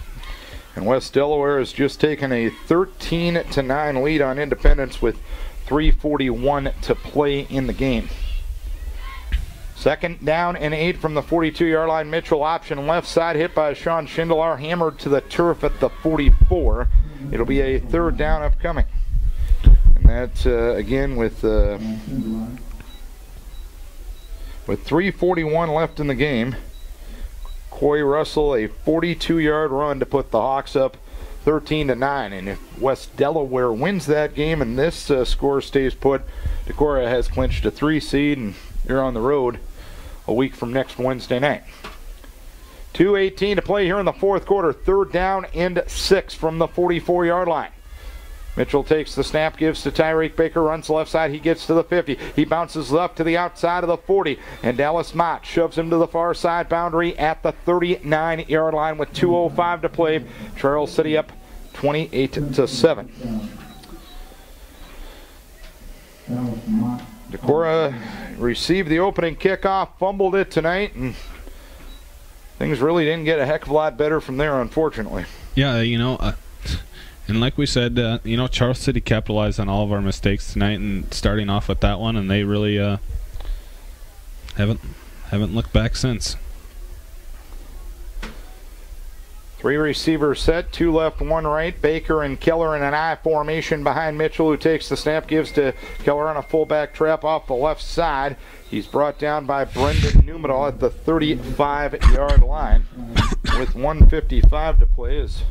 And West Delaware has just taken a 13-9 lead on Independence with 3:41 to play in the game. 2nd down and 8 from the 42-yard line. Mitchell option left side, hit by Sean Schindler, hammered to the turf at the 44. It'll be a 3rd down upcoming. And that's again with 3:41 left in the game. Coy Russell, a 42-yard run to put the Hawks up 13-9. And if West Delaware wins that game and this score stays put, Decorah has clinched a 3 seed, and you're on the road a week from next Wednesday night. 2:18 to play here in the 4th quarter. 3rd down and 6 from the 44-yard line. Mitchell takes the snap, gives to Tyreek Baker, runs left side, he gets to the 50. He bounces left to the outside of the 40, and Dallas Mott shoves him to the far side boundary at the 39-yard line with 2:05 to play. Charles City up 28-7. Decorah received the opening kickoff, fumbled it tonight, and things really didn't get a heck of a lot better from there, unfortunately. Yeah, you know, and like we said, you know, Charles City capitalized on all of our mistakes tonight, and starting off with that one, and they really haven't looked back since. 3 receivers set, 2 left, 1 right. Baker and Keller in an I formation behind Mitchell, who takes the snap, gives to Keller on a fullback trap off the left side. He's brought down by Brendan Numedal at the 35-yard line with 1:55 to play. As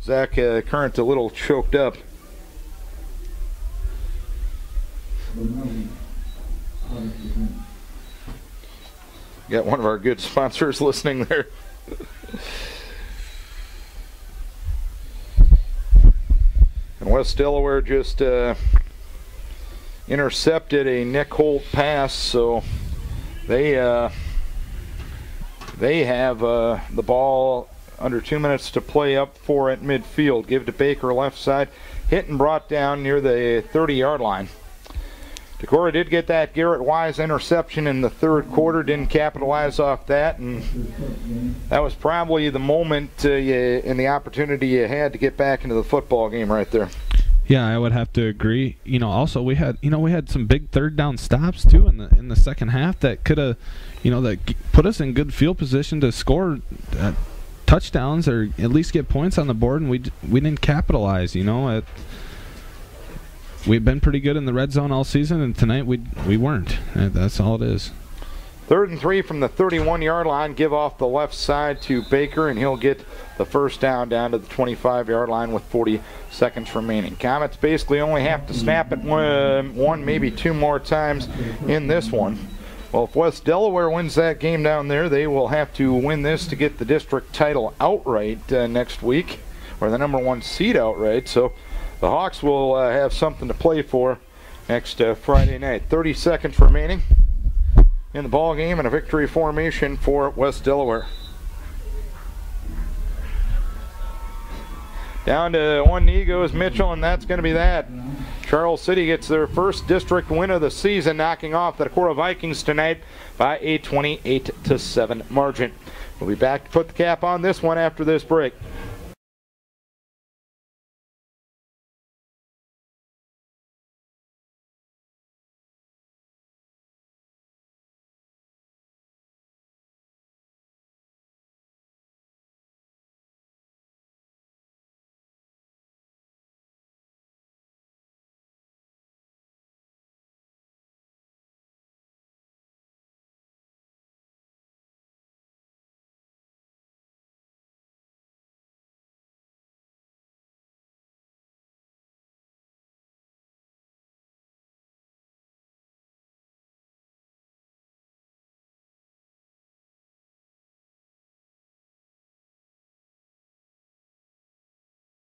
Zach Current a little choked up. Got one of our good sponsors listening there. And West Delaware just intercepted a Nick Holt pass, so they have the ball under 2 minutes to play up for at midfield. Give to Baker, left side, hit and brought down near the 30-yard line. Decorah did get that Garrett Wise interception in the third quarter, didn't capitalize off that, and that was probably the moment and the opportunity you had to get back into the football game right there. Yeah, I would have to agree. Also we had some big third down stops too in the second half that could have, that put us in good field position to score touchdowns or at least get points on the board, and we didn't capitalize. We've been pretty good in the red zone all season, and tonight we weren't. That's all it is. 3rd and 3 from the 31-yard line. Give off the left side to Baker, and he'll get the first down to the 25-yard line with 40 seconds remaining. Comets basically only have to snap it one, maybe two more times in this one. Well, if West Delaware wins that game down there, they will have to win this to get the district title outright next week, or the #1 seed outright. So the Hawks will have something to play for next Friday night. 30 seconds remaining in the ball game, and a victory formation for West Delaware. Down to one knee goes Mitchell, and that's going to be that. Charles City gets their first district win of the season, knocking off the Decorah Vikings tonight by a 28-7 margin. We'll be back to put the cap on this one after this break.